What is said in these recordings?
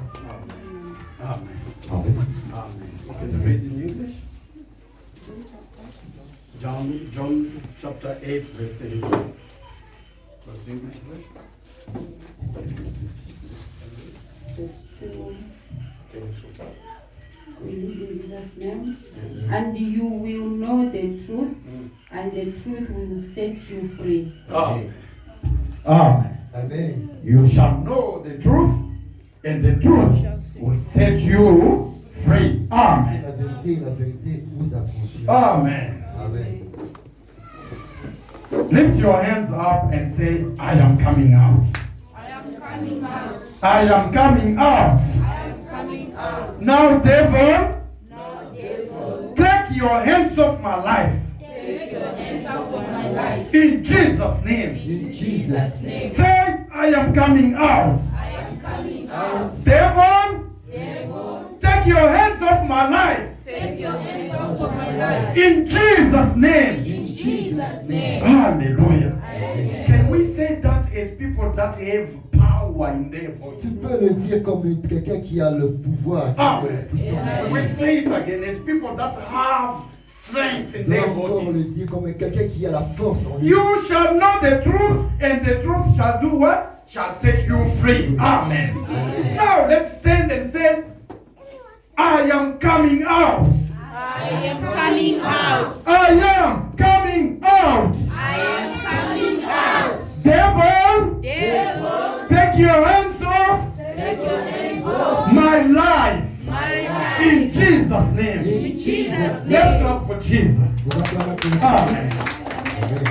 Amen. Amen. Amen. You can read in English. John chapter 8, verse 32. What's the English version? We live in Jesus' name. And you will know the truth, and the truth will set you free. Amen. Amen. Amen. You shall know the truth, and the truth will set you free. Amen. La vérité vous affranchira. Amen. Amen. Lift your hands up and say, I am coming out. I am coming out. I am coming out. I am coming out. Now, devil, Now, devil, take your hands off my life. take your hands out of my life. In Jesus' name. In Jesus' name. Say, I am coming out. I am coming out. Devil, Devil, take your hands off my life. take your hands out of my life. In Jesus' name. In Jesus' name. Hallelujah. Amen. Can we say that as people that have power in their voice? Tu peux le dire comme quelqu'un qui a le pouvoir, qui a la puissance. We say it again as people that have strength in Nous their allons encore le bodies. dire comme quelqu'un qui a la force en lui. You shall know the truth, and the truth shall do what? Shall set you free. Amen. Now let's stand and say, I am coming out. I am coming out. I am coming out. I am coming out. Devil, Devil, take your hands off take your hands off my life. my life. In Jesus' name. In Jesus' Let's name. clap for Jesus. Nous acclamons pour lui. Amen.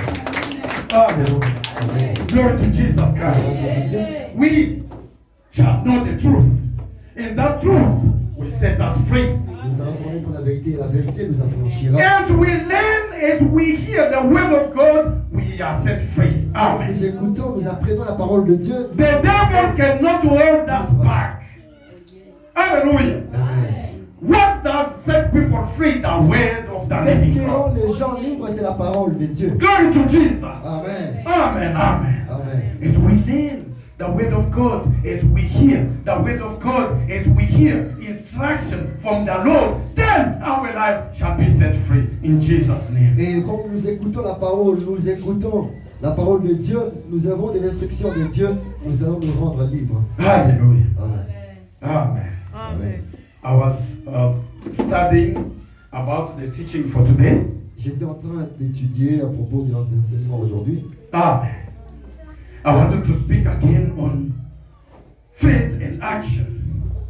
Hallelujah. Amen. Glory to Jesus Christ. We shall know the truth, and that truth will set us free. Nous allons connaître la vérité et la vérité nous affranchira. As we learn, as we hear the word of God, we are set free. Amen. Nous écoutons, nous apprenons la parole de Dieu. The devil cannot hold us back. Hallelujah. Amen. What does set people free? The word of the Qu'est-ce living qui rend God. les gens libres? C'est la parole de Dieu. Glory to Jesus. Amen. Amen. Amen. Amen. As we learn the word of God, as we hear the word of God, as we hear instruction from the Lord, then our life shall be set free in Jesus' name. Et comme nous écoutons la parole, nous écoutons la parole de Dieu, nous avons des instructions de Dieu, nous allons nous rendre libres. Hallelujah. Amen. Amen. Amen. I was studying about the teaching for today. J'étais en train d'étudier à propos de l'enseignement aujourd'hui. Amen. I wanted to speak again on faith and action.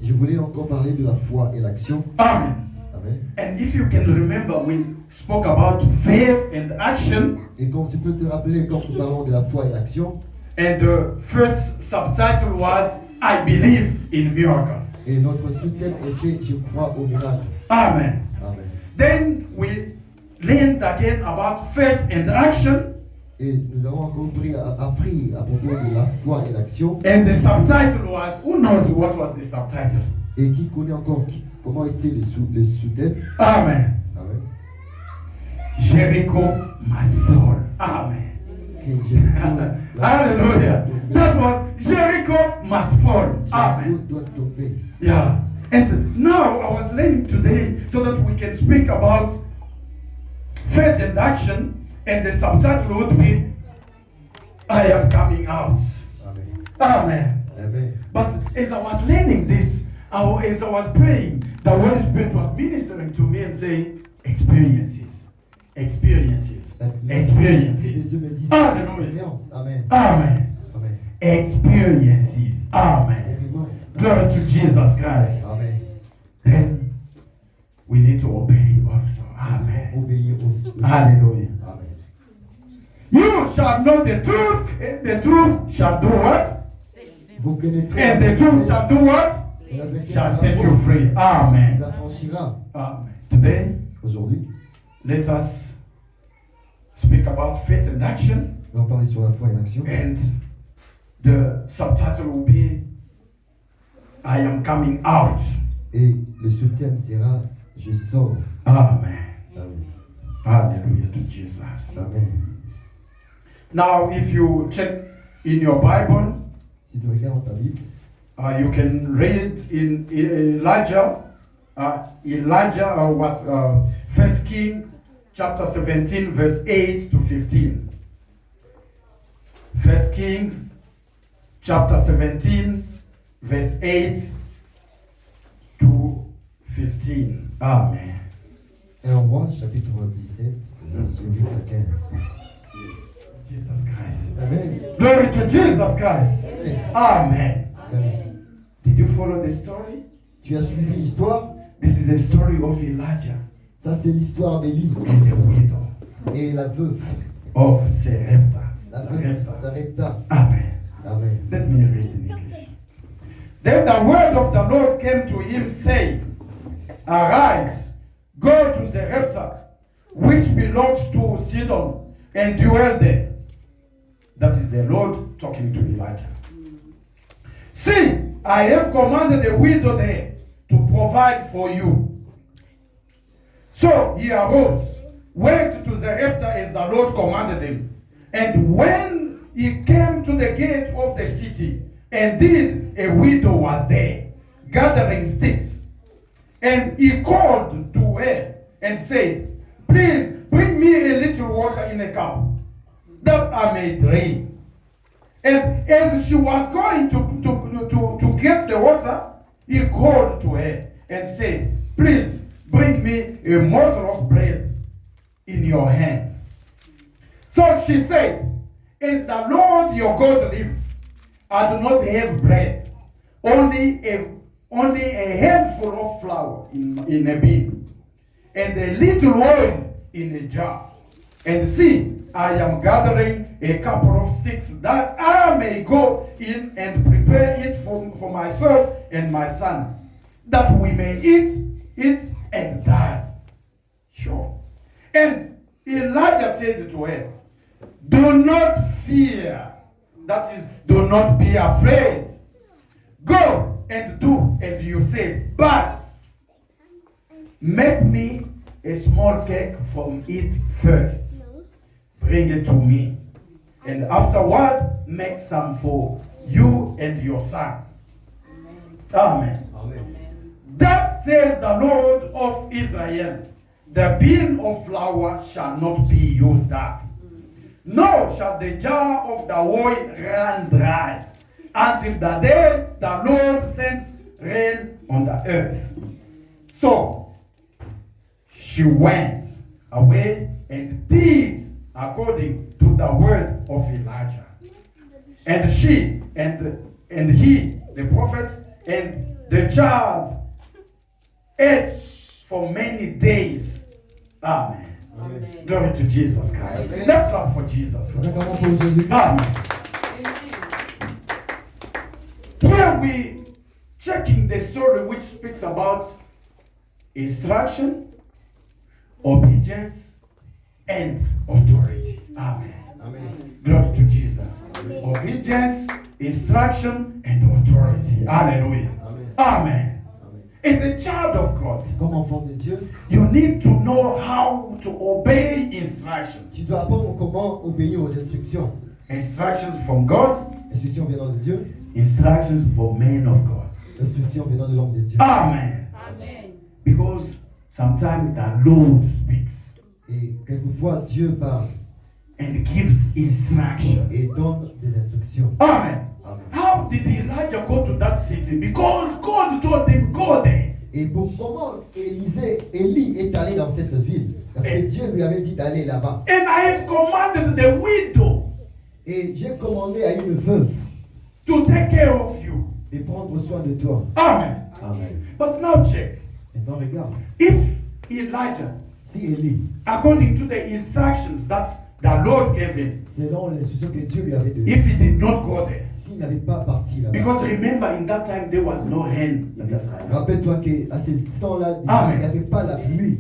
Je voulais encore parler de la foi et l'action. Amen. Amen. And if you can remember, we spoke about faith and action. Et comme tu peux te rappeler, quand nous parlons de la foi et l'action, And the first subtitle was, I believe in miracle. et notre sous-thème était Je crois au miracle. Amen. Amen. Then we learned again about faith and action. Et nous avons encore appris à propos de la foi et l'action. And the subtitle was, who knows what was the subtitle? Et qui connaît encore comment était le sous-thème? Amen. Amen. Jericho must fall. Amen. Et Jéricho, Hallelujah. That was Jericho must fall. Jéricho Amen. doit tomber. Yeah. And now I was learning today so that we can speak about faith and action. And the subtitle would be, I am coming out. Amen. Amen. Amen. But as I was learning this, as I was praying, the Holy Spirit was ministering to me and saying, experiences, experiences, experiences. Dieu me dit Hallelujah. expérience. Amen. Amen. Amen. Experiences. Amen. Glory to Jesus Christ. Amen. Then we need to obey also. Amen. Obéir aussi. Hallelujah. Amen. You shall know the truth, and the truth shall do what? Vous connaîtrez. And the truth shall do what? Et la vérité Shall vous set you free. Amen. affranchira. Amen. Today, Aujourd'hui, let us speak about faith and action, on va parler sur la foi et l'action. and the subtitle will be, I am coming out. Et le sous-thème sera Je sors. Amen. Amen. Hallelujah to Jesus. Amen. Now, if you check in your Bible, Si tu regardes dans ta Bible, You can read in Elijah, First King chapter 17, verse 8 to 15. First King chapter 17, verse 8 to 15. Amen. 1 Roi, chapitre 17, verset 8 à 15. Yes. Jesus Christ. Amen. Glory to Jesus Christ. Amen. Amen. Did you follow the story? Tu as suivi l'histoire? This is a story of Elijah Ça, c'est l'histoire d'Élie and the widow et la veuve. of Sarepta. La veuve Sarepta. Sarepta. Amen. Amen. Let me read in English. Then the word of the Lord came to him, saying, Arise, go to Sarepta, which belongs to Sidon, and dwell there. That is the Lord talking to Elijah. See, I have commanded a widow there to provide for you. So he arose, went to Sarepta as the Lord commanded him. And when he came to the gate of the city, indeed a widow was there, gathering sticks. And he called to her and said, Please bring me a little water in a cup, that I may drink. And as she was going to get the water, he called to her and said, Please bring me a morsel of bread in your hand. So she said, As the Lord your God lives, I do not have bread, only a handful of flour in a bin, and a little oil in a jar. And see, I am gathering a couple of sticks that I may go in and prepare it for myself and my son, that we may eat and die. Sure. And Elijah said to her, Do not fear. That is, do not be afraid. Go and do as you said, but make me a small cake from it first. Bring it to me. And afterward, make some for you and your son. Amen. Amen. That says the Lord of Israel, the bin of flour shall not be used up, nor shall the jar of the oil run dry, until the day the Lord sends rain on the earth. So she went away and did according to the word of Elijah. And she and he, the prophet, and the child ate for many days. Amen. Amen. Glory to Jesus Christ. Amen. Let's clap for Jesus. Nous acclamons pour Jésus. Amen. Here we checking the story which speaks about instruction, obedience, and authority. Amen. Amen. Glory to Jesus. Obedience, instruction, and authority. Hallelujah. Amen. Amen. Amen. As a child of God, Comme enfant de Dieu, you need to know how to obey instructions. tu dois apprendre comment obéir aux instructions. Instructions from God, Instructions venant de Dieu, instructions for men of God. instructions venant de l'homme de Dieu. Amen. Amen. Because sometimes the Lord speaks Et quelquefois, Dieu parle and gives instruction. et donne des instructions. Amen. Amen. How did Elijah go to that city? Because God told him, go there. Et pour comment Élie est allé dans cette ville? Parce que Dieu lui avait dit d'aller là-bas. And I have commanded the widow Et j'ai commandé à une veuve to take care of you. de prendre soin de toi. Amen. Amen. But now check. Maintenant, regarde. If Elijah, Si Élie, according to the instructions that the Lord gave him, selon l'instruction que Dieu lui avait donnée, if he did not go there, s'il n'avait pas parti là-bas, because remember in that time there was no rain in Israel. rappelle-toi qu'à ce temps-là, Amen. il n'y avait pas la pluie.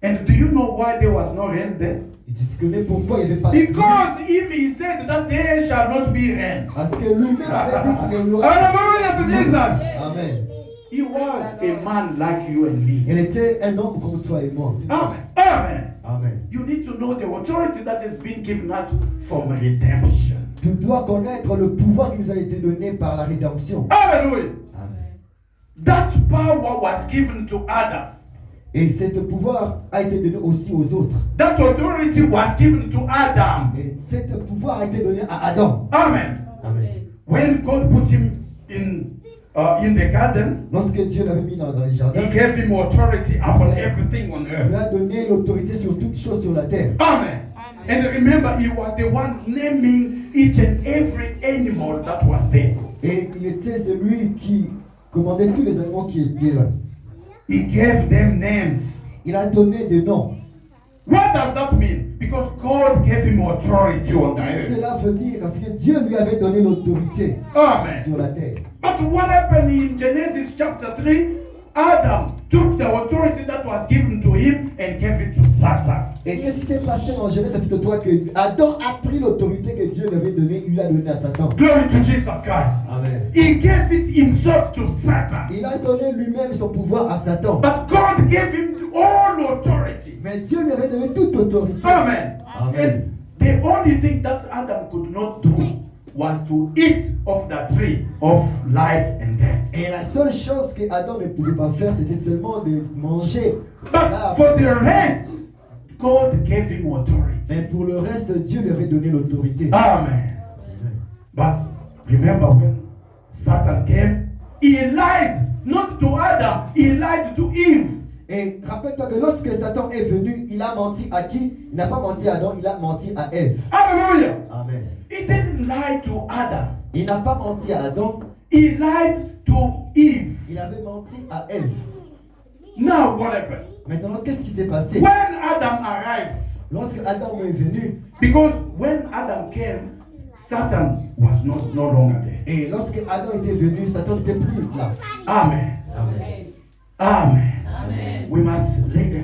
And do you know why there was no rain there? Et tu connais pourquoi il n'y avait pas de pluie? Because if he said that there shall not be rain. Parce que lui-même avait dit qu'il y aura. Hallelujah to Jesus. Amen. He was a man like you and me. Il était un homme comme toi et moi. Amen. Amen. Amen. You need to know the authority that has been given us from redemption. Tu dois connaître le pouvoir qui nous a été donné par la rédemption. Hallelujah. Amen. That power was given to Adam. Et ce pouvoir a été donné aussi aux autres. That authority was given to Adam. Et ce pouvoir a été donné à Adam. Amen. Amen. When God put him in the garden, Lorsque Dieu l'avait mis dans les jardins, He gave him authority upon everything on il lui earth. a donné l'autorité sur toutes choses sur la terre. Amen. And remember, He was the one naming each and every animal that was there. Et il était celui qui commandait tous les animaux qui étaient là. He gave them names. Il a donné des noms. What does that mean? Because God gave him authority on the earth. Cela veut dire parce que Dieu lui avait donné l'autorité Amen. sur la terre. But what happened in Genesis chapter 3? Adam took the authority that was given to him and gave it to Satan. Et qu'est-ce qui s'est passé dans Genèse chapitre 3 que Adam a pris l'autorité que Dieu lui avait donnée, il l'a donnée à Satan. Glory to Jesus Christ. Amen. He gave it himself to Satan. Il a donné lui-même son pouvoir à Satan. But God gave him all authority. Mais Dieu lui avait donné toute autorité. Amen. Amen. And the only thing that Adam could not do was to eat of the tree of life and death. Et la seule chose que Adam ne pouvait pas faire, c'était seulement de manger. But for the rest, God gave him authority. Mais pour le reste, Dieu lui avait donné l'autorité. Amen. But remember when Satan came, he lied not to Adam, he lied to Eve. Et rappelle-toi que lorsque Satan est venu, il a menti à qui? Il n'a pas menti à Adam, il a menti à Ève. Hallelujah. Amen. He didn't lie to Adam. Il n'a pas menti à Adam, He lied to Eve. il avait menti à Ève. Now what happened? Maintenant, qu'est-ce qui s'est passé? When Adam arrives, Lorsque Adam est venu, because when Adam came, Satan was no longer there. et lorsque Adam était venu, Satan n'était plus là. Amen. Amen. Amen. Amen. We must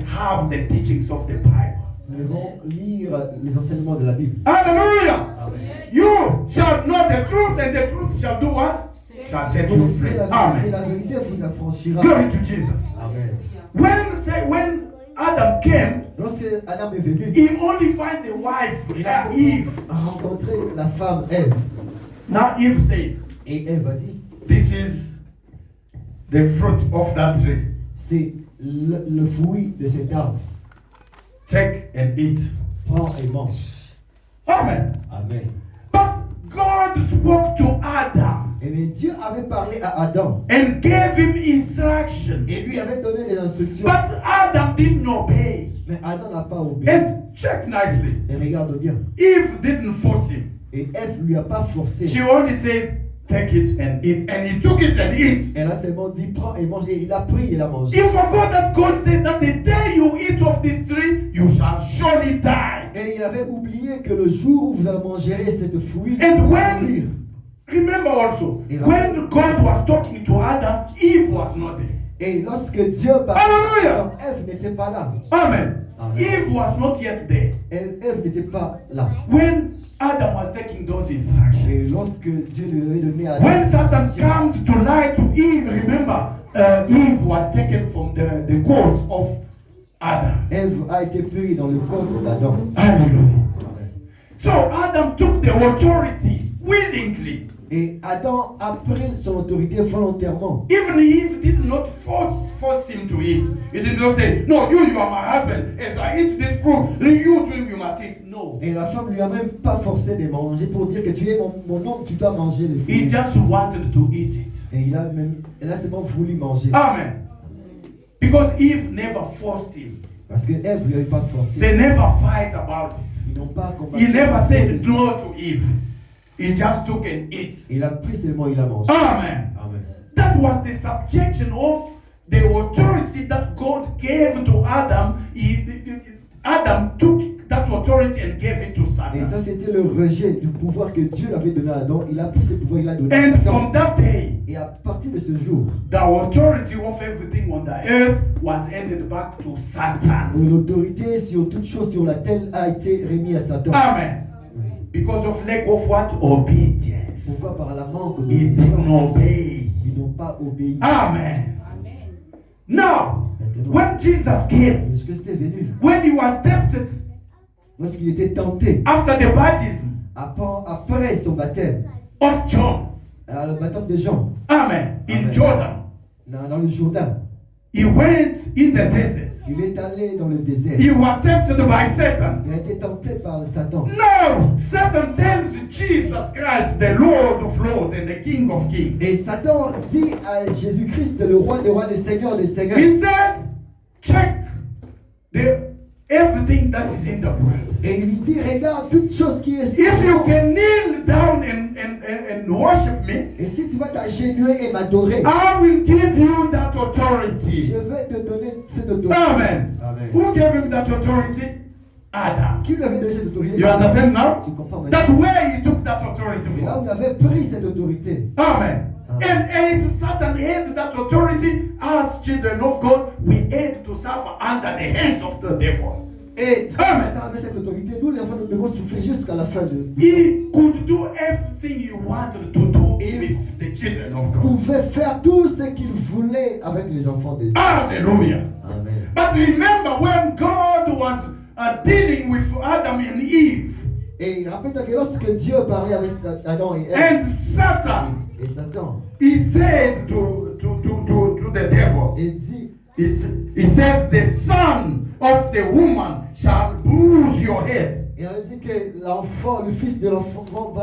have the teachings of the Bible. Nous devons lire les enseignements de la Bible. Hallelujah. Amen. You shall know the truth, and the truth shall do what? Shall set you Vous free. ferez la Amen. vérité, la vérité vous affranchira. Glory to Jesus. Amen. When Adam came, Lorsque Adam est venu, he only find the wife, il a Eve. rencontré la femme Ève. Now Eve said, Et Ève a dit, "This is the fruit of that tree. c'est le fruit de cet arbre. Take and eat." Prends et mange. Amen. Amen. But God spoke to Adam Et bien Dieu avait parlé à Adam. and gave him instruction. Et lui avait donné des instructions. But Adam didn't obey. Mais Adam n'a pas obéi. And check nicely. Et regarde bien. Eve didn't force him. Et Ève lui a pas forcé. She only said, "Take it and eat." And he took it and eat. Elle a seulement dit prends et mange. Et il a pris et il a mangé. He forgot that God said that the day you eat of this tree, you shall surely die. Et il avait oublié que le jour où vous en mangerez cette fruit, And vous allez when, mourir. remember also, when God was talking to Adam, Eve was not there. Et lorsque Dieu parlait, Hallelujah. Ève n'était pas là. Amen. Amen. Eve was not yet there. Ève n'était pas là. When Adam was taking those instructions. Et lorsque Dieu lui avait donné à When Satan comes to lie to Eve, remember, Eve was taken from the courts of Adam. Ève a été prise dans le corps d'Adam. Hallelujah. So Adam took the authority willingly. Et Adam a pris son autorité volontairement. Even Eve did not force him to eat. He did not say, "No, you are my husband. As I eat this fruit, you too, you must eat." No. Et la femme lui a même pas forcé de manger pour dire que tu es mon homme, tu dois manger le He fruit. just wanted to eat it. Et elle a seulement voulu manger. Amen. Because Eve never forced him. Parce que Ève lui avait pas forcé. They never fight about it. Ils n'ont pas combattu. He never said no to Eve. He just took and ate. Il a pris seulement, il a mangé. Amen. Amen. That was the subjection of the authority that God gave to Adam. Adam took that authority and gave it to Et ça, Satan. c'était le rejet du pouvoir que Dieu avait donné à Adam. Il a pris ce pouvoir, il l'a donné à And Satan. from that day, Et à partir de ce jour, the authority of everything on the earth was handed back to Satan. l'autorité sur toute chose sur la terre a été remise à Satan. Amen. Because of lack of what? Obedience. Pourquoi? Par la manque He didn't d'obéissance. obey. Ils n'ont pas obéi. Amen. Now, Maintenant, when Jesus came, lorsque c'était venu, when he was tempted lorsqu'il était tenté, after the baptism, après son baptême, of John. le baptême de Jean, Amen. In Amen. Jordan. dans le Jourdain, He went in the desert. il est allé dans le désert. He was tempted by Satan. Il a été tenté par Satan. No, Satan tells Jesus Christ, the Lord of Lords and the King of Kings. Et Satan dit à Jésus-Christ, le roi des rois, le seigneur des seigneurs, He said, check everything that is in the world. et il lui dit, regarde toute chose qui est If you can kneel down and worship me, et si tu vas t'agenouiller et m'adorer, I will give you that je authority. vais te donner cette autorité. Amen. Amen. Who gave him that authority? Adam. Qui lui avait donné cette autorité? You understand now? Tu comprends maintenant? That's where he took that authority Et là où from. il avait pris cette autorité. Amen. Amen. And as Satan had that authority, as children of God, we had to suffer under the hands of the devil. Et Amen. Satan avait cette autorité. Nous, les enfants, nous devons souffrir jusqu'à la fin de. He could do everything he wanted to do with the children of Il God. pouvait faire tout ce qu'il voulait avec les enfants de Dieu. Hallelujah. Amen. But remember when God was dealing with Adam and Eve, Et rappelle-toi que lorsque Dieu parlait avec Adam et Ève, and Satan, et Satan, he said to the devil, il dit, he said, the son of the woman shall bruise your head. et on dit que l'enfant, le fils de l'enfant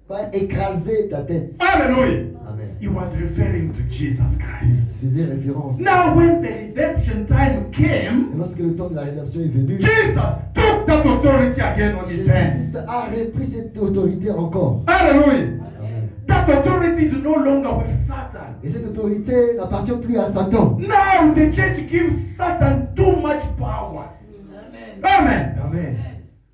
va écraser ta tête. Hallelujah. Amen. He was referring to Jesus Christ. Il faisait référence. Now when the redemption time came, Et lorsque le temps de la rédemption est venu, Jesus took that authority again on his hands. Jésus-Christ a repris cette autorité encore. Hallelujah. Amen. That authority is no longer with Satan. Et cette autorité n'appartient plus à Satan. Now the church gives Satan too much power. Amen. Amen.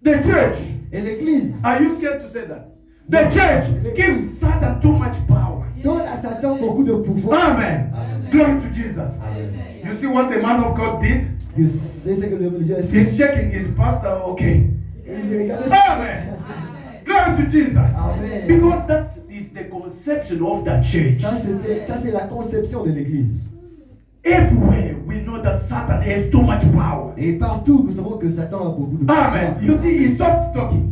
The church. Et l'Église Are you scared to say that? The church gives Satan too much power. donne à Satan beaucoup de pouvoir. Amen. Amen. Glory to Jesus. Amen. You see what the man of God did? Que c'est ce que le Dieu a fait. He's checking his pastor, okay. Il regardait- Amen. Glory to Jesus. Amen. Because that is the conception of the church. Ça, c'est la conception de l'Église. Everywhere we know that Satan has too much power. Et partout, nous savons que Satan a beaucoup de pouvoir. Amen. You see, he stopped talking.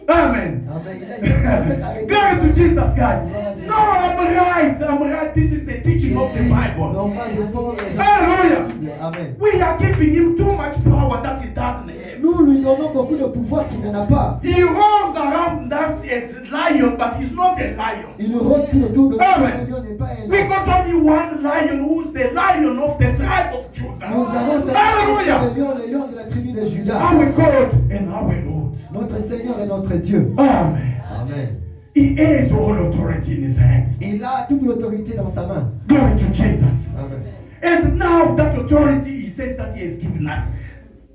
Amen. Amen. Il a arrêté. Glory to Jesus, guys. No, I'm right. I'm right. This is the teaching of the Bible. Non, pas je pense. Hallelujah. Amen. We are giving him too much power that he doesn't have. Nous lui donnons beaucoup de pouvoir qu'il n'en a pas. He rolls around us as lion, but he's not a lion. Il rôde tout autour de nous. Amen. Le lion n'est pas un We lion. got only one lion who's the lion of the tribe of Judah. Nous avons cette Hallelujah. le lion de la tribu de Judas. Our God and our Lord. Notre Seigneur et notre Dieu. Amen. Amen. He has all authority in his hands. Il a toute l'autorité dans sa main. Glory to Jesus. Amen. And now that authority, he says that he has given us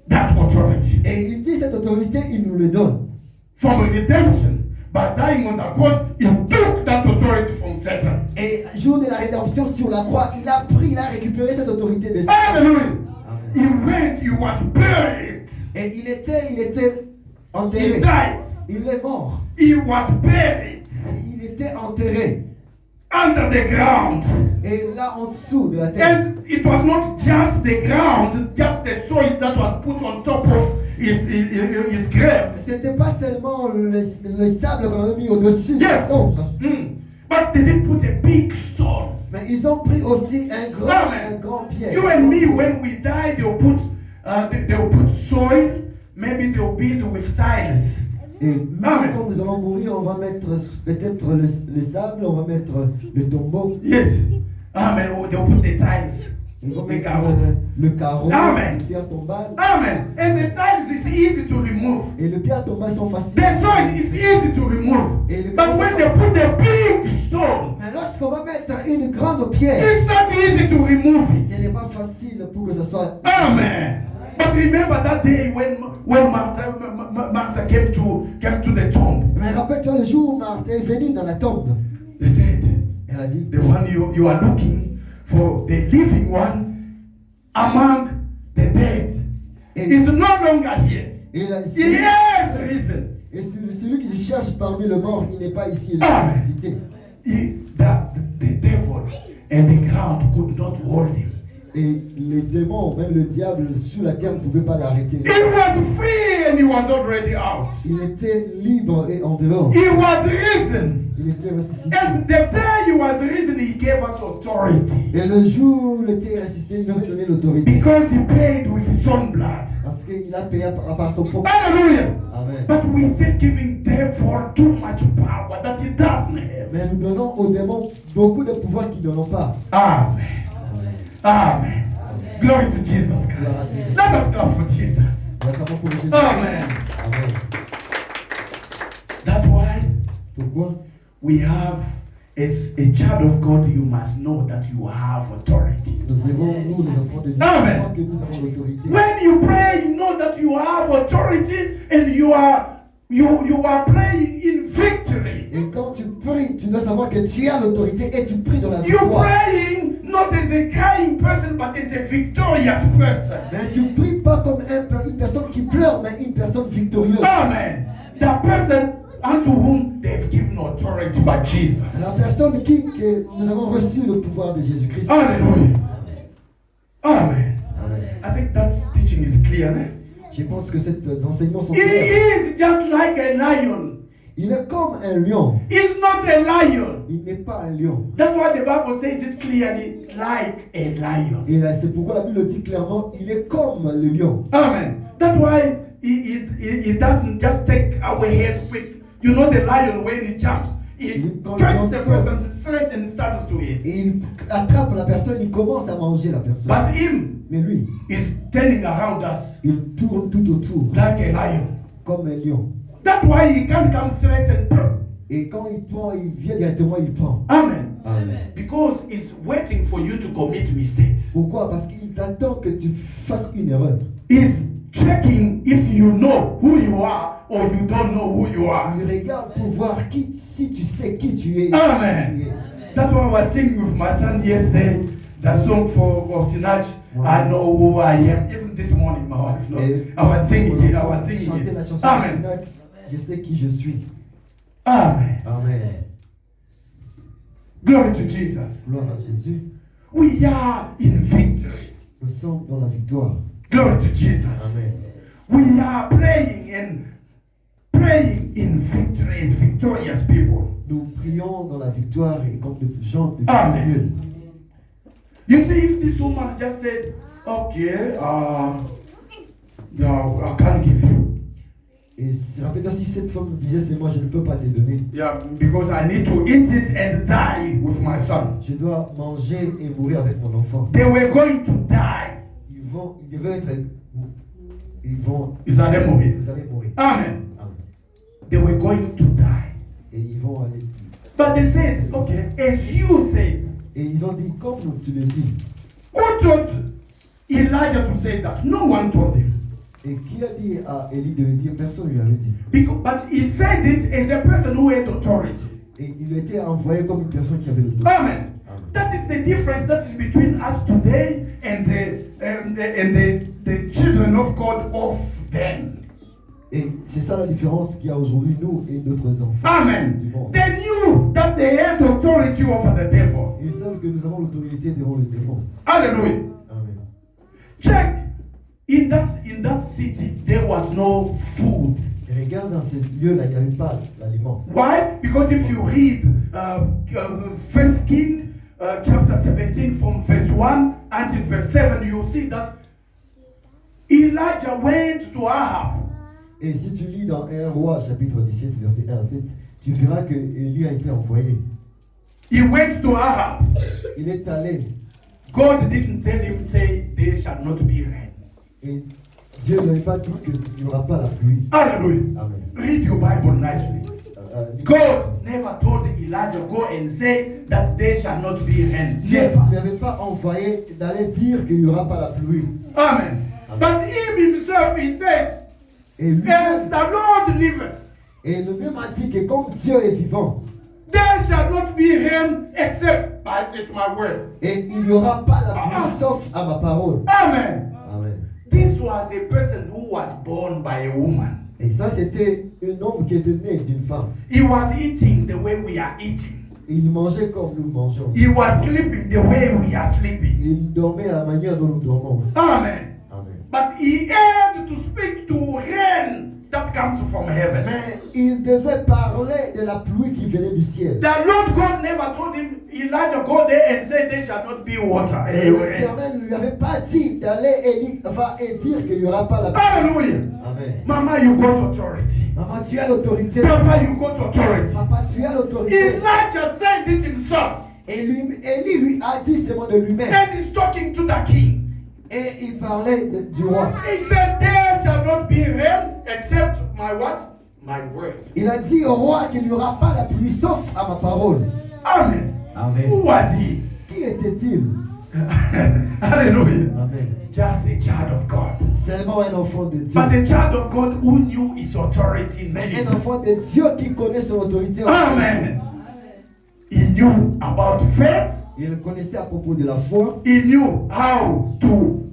that authority. Et il dit cette autorité, il nous le donne. From redemption, by dying on the cross, he took that authority from Satan. Et jour de la rédemption sur la croix, il a récupéré cette autorité de Satan. Hallelujah. Amen. He went, he was buried. Et il était He enterré. died. Il est mort. He was buried Il était enterré. under the ground. Et là en dessous de la terre. And it was not just the ground, just the soil that was put on top of his grave. C'était pas seulement le sable qu'on a mis au-dessus de la Yes. tombe. But they did put a big stone. Mais ils ont pris aussi un Amen. grand pierre. You and me, when we die, they'll put soil. Maybe they'll build with tiles. Et nous, Amen. quand nous allons mourir, on va mettre peut-être le sable, on va mettre le tombeau, Yes. Amen. Or they'll put the tiles. ils vont The mettre carreau. le carreau, Amen. le pierre tombale. Amen. And the tiles is easy to remove. Et le pierre tombale sont faciles. The soil is easy to remove. But when they put the big stone, Mais lorsqu'on va mettre une grande pierre, it's not easy to remove it. ce n'est pas facile pour que ce soit. Amen. But remember that day when Martha came to the tomb. Mais rappelle-toi le jour où Marthe est venue dans la tombe. They said, Elle a dit, the one you are looking for, the living one among the dead, is no longer here. et la- He has risen. et celui qui cherche parmi le mort, il n'est pas ici, il est Amen. ressuscité. The devil and the ground could not hold him. Et les démons, même le diable sous la terre ne pouvaient pas l'arrêter. He was free and he was already out. Il était libre et en dehors. He was risen. Il était ressuscité. And the day he was risen, he gave us authority. Et le jour où il était ressuscité, il nous avait donné l'autorité. Because he paid with his own blood. Parce qu'il a payé par son propre. Hallelujah. Amen. But we say giving therefore too much power that he doesn't have. Mais nous donnons aux démons beaucoup de pouvoir qu'ils n'en ont pas. Amen. Amen. Amen. Glory to Jesus Christ. Let us clap for Jesus. L'acclamons pour Jésus. Amen. Amen. That's why Pourquoi? we have, as a child of God, you must know that you have authority. Nous devons, nous les enfants de Dieu, Amen. savoir que nous avons l'autorité. When you pray, you know that you have authority and you are praying in victory. Et quand tu pries, tu dois savoir que tu as l'autorité et tu pries dans la You're victoire. praying not as a crying person, but as a victorious person. Mais tu pries pas comme une personne qui pleure, mais une personne victorieuse. Amen. The person unto whom they've given authority by Jesus. La personne que nous avons reçu le pouvoir de Jésus-Christ. Hallelujah. Amen. Amen. I think that teaching is clear. Eh? Je pense que ces enseignements sont He clairs. is just like a lion. Il est comme un lion. He's not a lion. Il n'est pas un lion. That's what the Bible says it clearly, like a lion. Et là, c'est pourquoi la Bible dit clairement, il est comme le lion. Amen. That's why he doesn't just take our head quick. You know the lion when he jumps, he catches the person straight and starts to eat. Et il attrape la personne, il commence à manger la personne. But him Mais lui, is turning around us il tourne tout autour, like a lion. comme un lion. That's why he can't come straight and turn. Et quand il prend, il vient directement, il prend. Amen. Amen. Because he's waiting for you to commit mistakes. Pourquoi? Parce qu'il t'attend que tu fasses une erreur. He's checking if you know who you are or you don't know who you are. Il regarde pour voir si tu sais qui tu es. Amen. Qui tu es. That's why I was singing with my son yesterday, the song for Sinach, Wow. I know who I am. Even this morning, my wife knows. Et I was singing it, I was chanter singing la it. chanson de Amen. Sinac, je sais qui je suis. Amen. Amen. Glory to Jesus. Gloire à Jésus. We are in victory. Nous sommes dans la victoire. Glory to Jesus. Amen. We are praying in victory as victorious people. Nous prions dans la victoire et comme des gens de Amen. victorieuses. You see, if this woman just said, okay, no, I can't give you. Et rappelle-toi si cette femme disait c'est moi, je ne peux pas te donner. Yeah, because I need to eat it and die with my son. Je dois manger et mourir avec mon enfant. They were going to die. Ils devaient être. Ils allaient mourir. Vous allez mourir. Amen. Amen. They were going to die. Et ils vont aller. But they said, okay, as you said, Et ils ont dit, comme tu le dis. who told Elijah to say that? No one told him. Et qui a dit à Élie de le dire? Personne ne lui avait dit. But he said it as a person who had authority. Et il était envoyé comme une personne qui avait l'autorité. Amen. That is the difference that is between us today and the children of God of then. Et c'est ça la différence qu'il y a aujourd'hui, nous et d'autres enfants. Amen. Du monde. They knew that they had authority over the devil. Ils savent que nous avons l'autorité devant le démon. Hallelujah. Amen. Check. In that city, there was no food. Et regarde dans ces lieux-là, il n'y avait pas d'aliment. Why? Because if you read 1 Kings chapter 17 from verse 1 until verse 7, you'll see that Elijah went to Ahab. Et si tu lis dans 1 Roi chapitre 17 verset 1 à 7, tu verras que Élie a été envoyé. He went to Ahab. Il est allé God didn't tell him, say, there shall not be rain. et Dieu ne lui a pas dit qu'il n'y aura pas la pluie. Hallelujah. Amen. Read your Bible nicely. God never told Elijah, go and say that there shall not be rain. Dieu Never. ne l'avait pas envoyé d'aller dire qu'il n'y aura pas la pluie. Amen. But him himself, he said, Et lui, as the Lord liveth, et le même a dit que comme Dieu est vivant, there shall not be rain except by my word. et il n'y aura pas la pluie sauf à ma parole. Amen. Amen. This was a person who was born by a woman. Et ça, c'était un homme qui était né d'une femme. He was eating the way we are eating. Il mangeait comme nous mangeons. He was sleeping the way we are sleeping. Il dormait à la manière dont nous dormons aussi. Amen. Amen. But he had to speak to rain that comes from heaven. Mais il devait parler de la pluie qui venait du ciel. The Lord God never told him, Elijah, go there and say there shall not be water. L'Éternel ne lui avait pas dit d'aller et dire qu'il n'y aura pas la pluie. Hallelujah. Amen. Mama, you got authority. Maman, tu as l'autorité. Papa, you got authority. Papa, tu as l'autorité. Elijah said it himself. Et Élie lui a dit ces mots de lui-même. And he's talking to the king. Et il parlait du roi. He said, there shall not be rain except my what? My word. Il a dit au roi qu'il n'y aura pas la pluie sauf à ma parole. Amen. Amen. Who was he? Qui était-il? Hallelujah. Amen. Just a child of God. Seulement un enfant de Dieu. But a child of God who knew his authority in Mais un Jesus. enfant de Dieu qui connaît son autorité. Amen. He knew about faith. Il connaissait à propos de la foi. He knew how to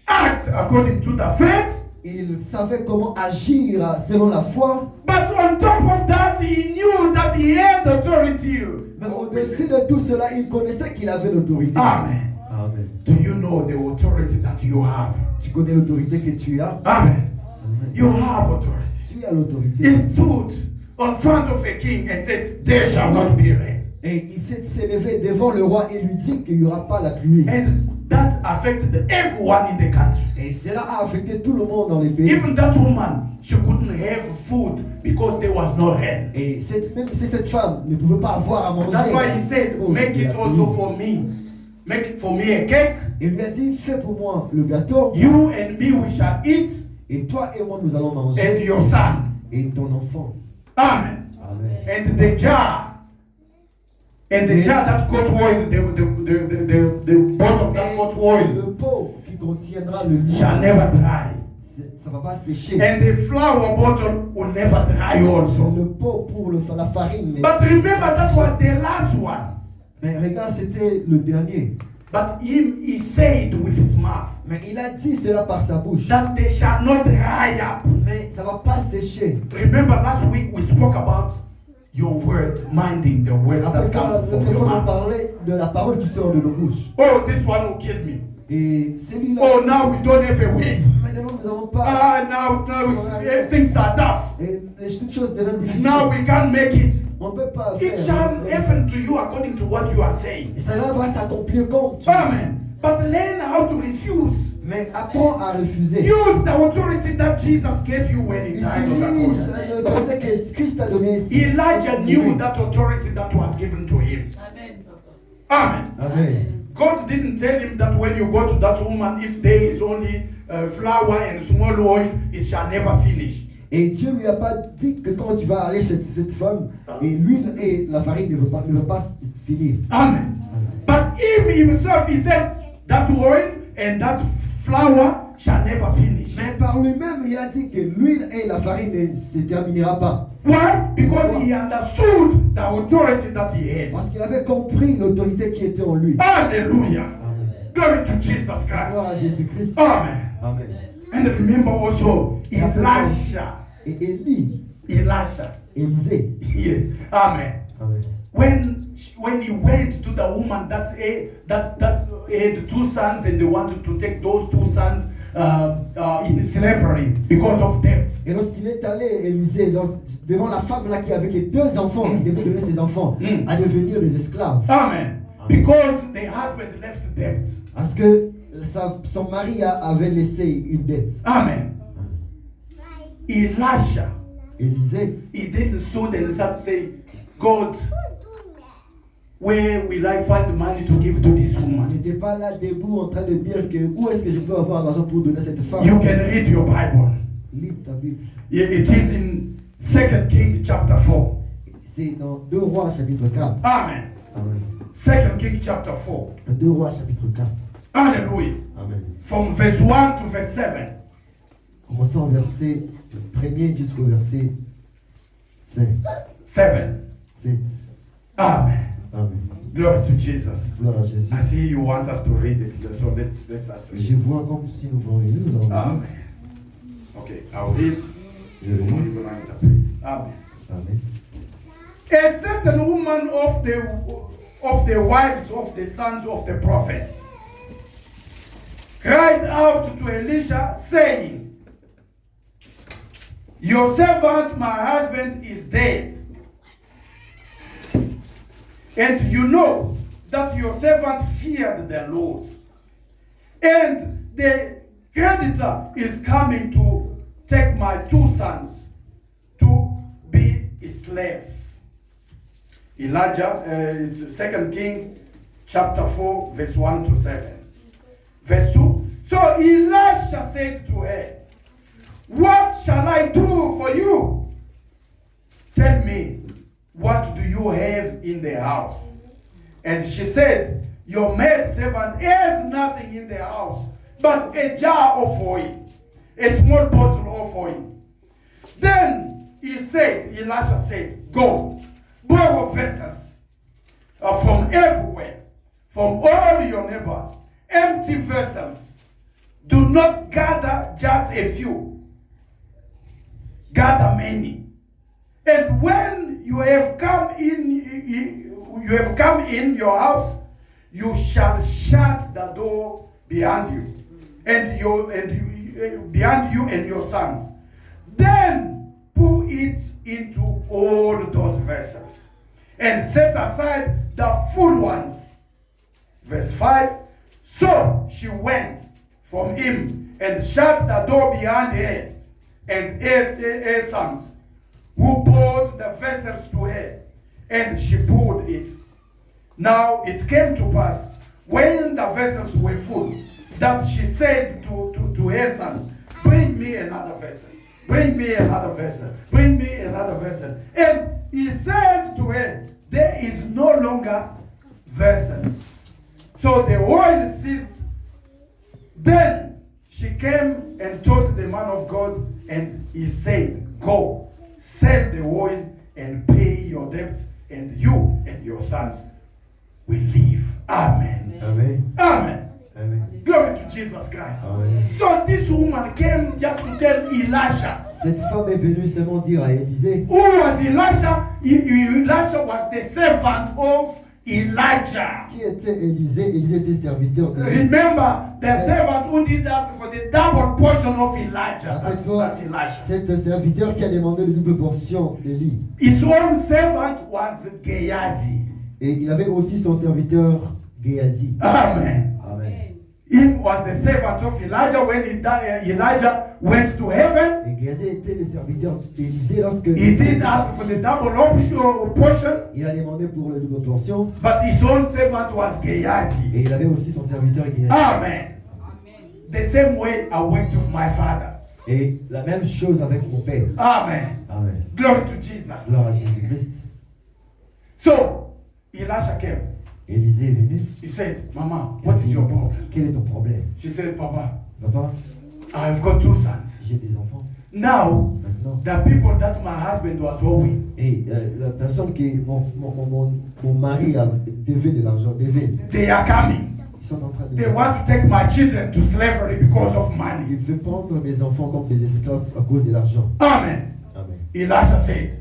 act according to the faith. Il savait comment agir selon la foi. But on top of that, he knew that he had authority. Mais au-dessus de tout cela, il connaissait qu'il avait l'autorité. Amen. Amen. Do you know the authority that you have? Tu connais l'autorité que tu as. Amen. Amen. You have authority. Tu as l'autorité. He stood on front of a king and said, there shall not be rain. Et il s'est levé devant le roi et lui dit qu'il n'y aura pas la pluie. And that affected everyone in the country. Et cela a affecté tout le monde dans les pays. Even that woman, she couldn't have food because there was no rain. Et même si cette femme ne pouvait pas avoir à manger. That's why he said, Oh, make it also for me. Make for me a cake. Il lui a dit, fais pour moi le gâteau. You and me, we shall eat. Et toi et moi, nous allons And manger. your son. Et ton enfant. Amen. Amen. And the jar. And the jar that got oil, the pot of that got Le oil pot qui contiendra le liquide, shall never dry. ça ne va pas sécher. And the flour bottle will never dry also. Le pot pour la farine. But remember, that was the last one. Mais regarde, c'était le dernier. But he said with his mouth Mais il a dit cela par sa bouche. that they shall not dry up. Mais ça ne va pas sécher. Remember, last week we spoke about your word, minding the words Après that ça, come from l'autre your fois, on mouth. parlait de la parole qui sort de nos bouches. Oh, this one will kill me. Et celui-là, Oh, now we don't have a way. maintenant nous n'avons pas. Ah, now things are tough. Et toutes choses deviennent difficiles. Now we can't make it. On ne peut pas It faire. shall happen to you according to what you are saying. Et cela va s'accomplir comme tu Amen. But learn how to refuse. Mais apprends à refuser. Use the authority that Jesus gave you when he died on the Utilise cross. l'autorité que Christ a donnée. Elijah knew that authority that was given to him. Amen. Amen. God didn't tell him that when you go to that woman, if there is only flour and small oil, it shall never finish. Et Dieu lui a pas dit que quand tu vas aller chez cette femme, et l'huile et la farine ne vont pas finir. Amen. But him himself, he said, that oil and that flour shall never finish. Mais par lui-même, il a dit que l'huile et la farine ne se terminera pas. Why? Because he understood the authority that he had. Parce qu'il avait compris l'autorité qui était en lui. Hallelujah. Amen. Glory to Jesus Gloire Christ. à Jésus-Christ. Amen. Amen. And remember also Elisha. Et Élie, Elisha. Élisée. Yes. Amen. Amen. When he went to the woman that had two sons and they wanted to take those two sons in slavery because of debt. Et lorsqu'il est allé, Élisée, devant la femme là qui avait les deux enfants, il devait donner ses enfants à devenir des esclaves. Amen. Because the husband left debt. Parce que son mari avait laissé une dette. Amen. Elisha, Élisée, he didn't stood and start saying, God, where will I find the money to give to this il woman? n'était pas là debout en train de dire que où est-ce que je peux avoir l'argent pour donner à cette femme. You can read your Bible. Lis ta Bible. It is in 2 Kings chapter 4. C'est dans 2 Rois chapitre 4. Amen. Amen. 2 Kings chapter 4. 2 Rois chapitre 4. Hallelujah. Amen. From verse 1 to verse 7. Commençons au verset 1er jusqu'au verset 5. 7. 7. Amen. Amen. Glory to Jesus. Gloire à Jésus. I see you want us to read it, so let us Je read. vois comme si nous voulions lire. Nous allons lire. Amen. Okay, I'll read. Je vais You lire. will interpret. Amen. Amen. A certain woman of the wives of the sons of the prophets cried out to Elisha, saying, your servant, my husband, is dead. And you know that your servant feared the Lord. And the creditor is coming to take my 2 sons to be his slaves. Elijah, it's 2 Kings chapter 4, verse 1 to 7. Verse 2. So Elisha said to her, what shall I do for you? Tell me, what do you have in the house? And she said, your maidservant has nothing in the house but a jar of oil, a small bottle of oil. Then Elisha said, go, borrow vessels from everywhere, from all your neighbors, empty vessels. Do not gather just a few. Gather many. And when you have come in your house, you shall shut the door behind you, behind you and your sons. Then pour it into all those vessels, and set aside the full ones. Verse 5. So she went from him and shut the door behind her and her sons, who brought the vessels to her, and she poured it. Now it came to pass, when the vessels were full, that she said to her son, bring me another vessel, bring me another vessel, bring me another vessel. And he said to her, there is no longer vessels. So the oil ceased. Then she came and told the man of God, and he said, go, sell the oil and pay your debt, and you and your sons will live. Amen. Amen. Amen. Amen. Glory to Jesus Christ. Amen. So this woman came just to tell Elisha. Cette femme est venue seulement dire à Élisée. Who was Elisha? Elisha was the servant of Elijah. Qui était Élisée? Élisée était serviteur de Remember, the servant who did ask for the double portion of Elijah. Rappelle-toi, That's Elisha. c'est un serviteur qui a demandé une double portion d'Élie. His own servant was Gehazi. Et il avait aussi son serviteur Géasi. Amen. Amen. Him was the servant of Elijah when Elijah went to heaven. Et Géasi était le serviteur d'Élisée lorsque He did ask for the double portion, il a demandé pour la double portion. but his own servant was Gehazi. Et il avait aussi son serviteur Géasi. Amen. The same way I went with my father. Et la même chose avec mon père. Amen. Amen. Glory to Jesus. Gloire à Jésus-Christ. So, Elisha came. Élisée est venu. He said, Mama, what is your problem? Quel est ton problème? She said, Papa, Papa, I've got 2 sons. j'ai des enfants. Now, Maintenant. the people that my husband was owing, Et la personne qui mon mari a dévé de l'argent, they are coming. ils sont en train de... They want to take my children to slavery because of money. Il veut prendre mes enfants comme des esclaves à cause de l'argent. Amen. Amen. Elisha said,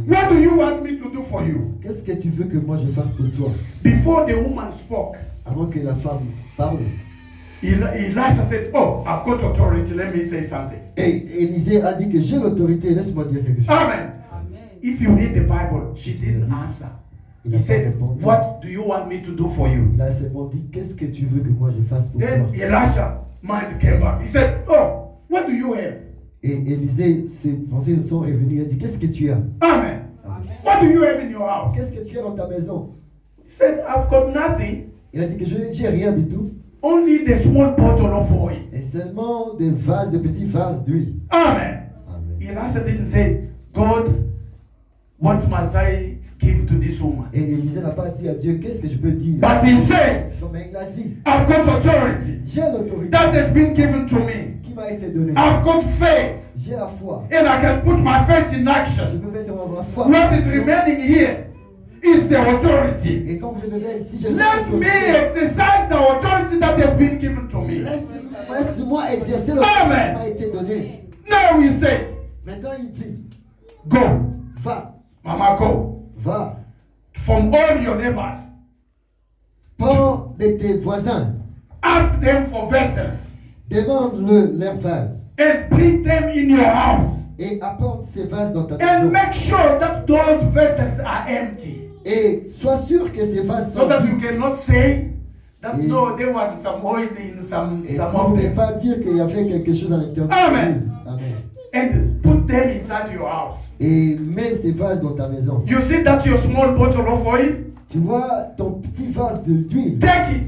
what do you want me to do for you? Qu'est-ce que tu veux que moi je fasse pour toi? Before the woman spoke, Avant que la femme parle. Elisha said, oh, I've got authority. Let me say something. Et Élisée a dit que j'ai l'autorité, laisse-moi dire quelque chose. Amen. If you read the Bible, she didn't answer. He said, what do you want me to do for you? Là, c'est bon, dit, qu'est-ce que tu veux que moi je fasse pour Then toi? Elisha mind came back. He said, oh, what do you have? Et Élisée, ses pensées sont revenues, il a dit, qu'est-ce que tu as? Amen. What do you have in your house? Qu'est-ce que tu as dans ta maison? He said, I've got nothing. Il a dit que j'ai rien du tout. Only the small bottle of oil. Et seulement des vases, des petits vases d'huile. Amen. Amen. Elisha didn't say, God, what must I give to this woman? Et Élisée n'a pas dit à Dieu, qu'est-ce que je peux dire? But he said, Non, mais il a dit, I've got authority j'ai l'autorité that has been given to me. qui m'a été donnée. I've got faith, J'ai la foi. and I can put my faith in Je action. peux mettre ma foi. What is remaining here is the authority. Et comme je devais ici, je Let me exercise the authority that has been given to me. Laisse-moi exercer le Amen. qui m'a été donné. Now he said, Maintenant, il dit, go, va, Mama, go. Va, from all your neighbors. prends de tes voisins, Ask them for vessels demande-le leur vase and bring them in your house. et apporte ces vases dans ta And maison. make sure that those vessels are empty. Et sois sûr que ces vases So sont that you vides. cannot say that Et- no, there was some oil in some Et of pour ne them. pas dire qu'il y avait quelque chose à l'intérieur. Amen. Amen. And put them inside your house. Et mets ces vases dans ta maison. You see that your small bottle of oil? Tu vois ton petit vase d'huile, Take it.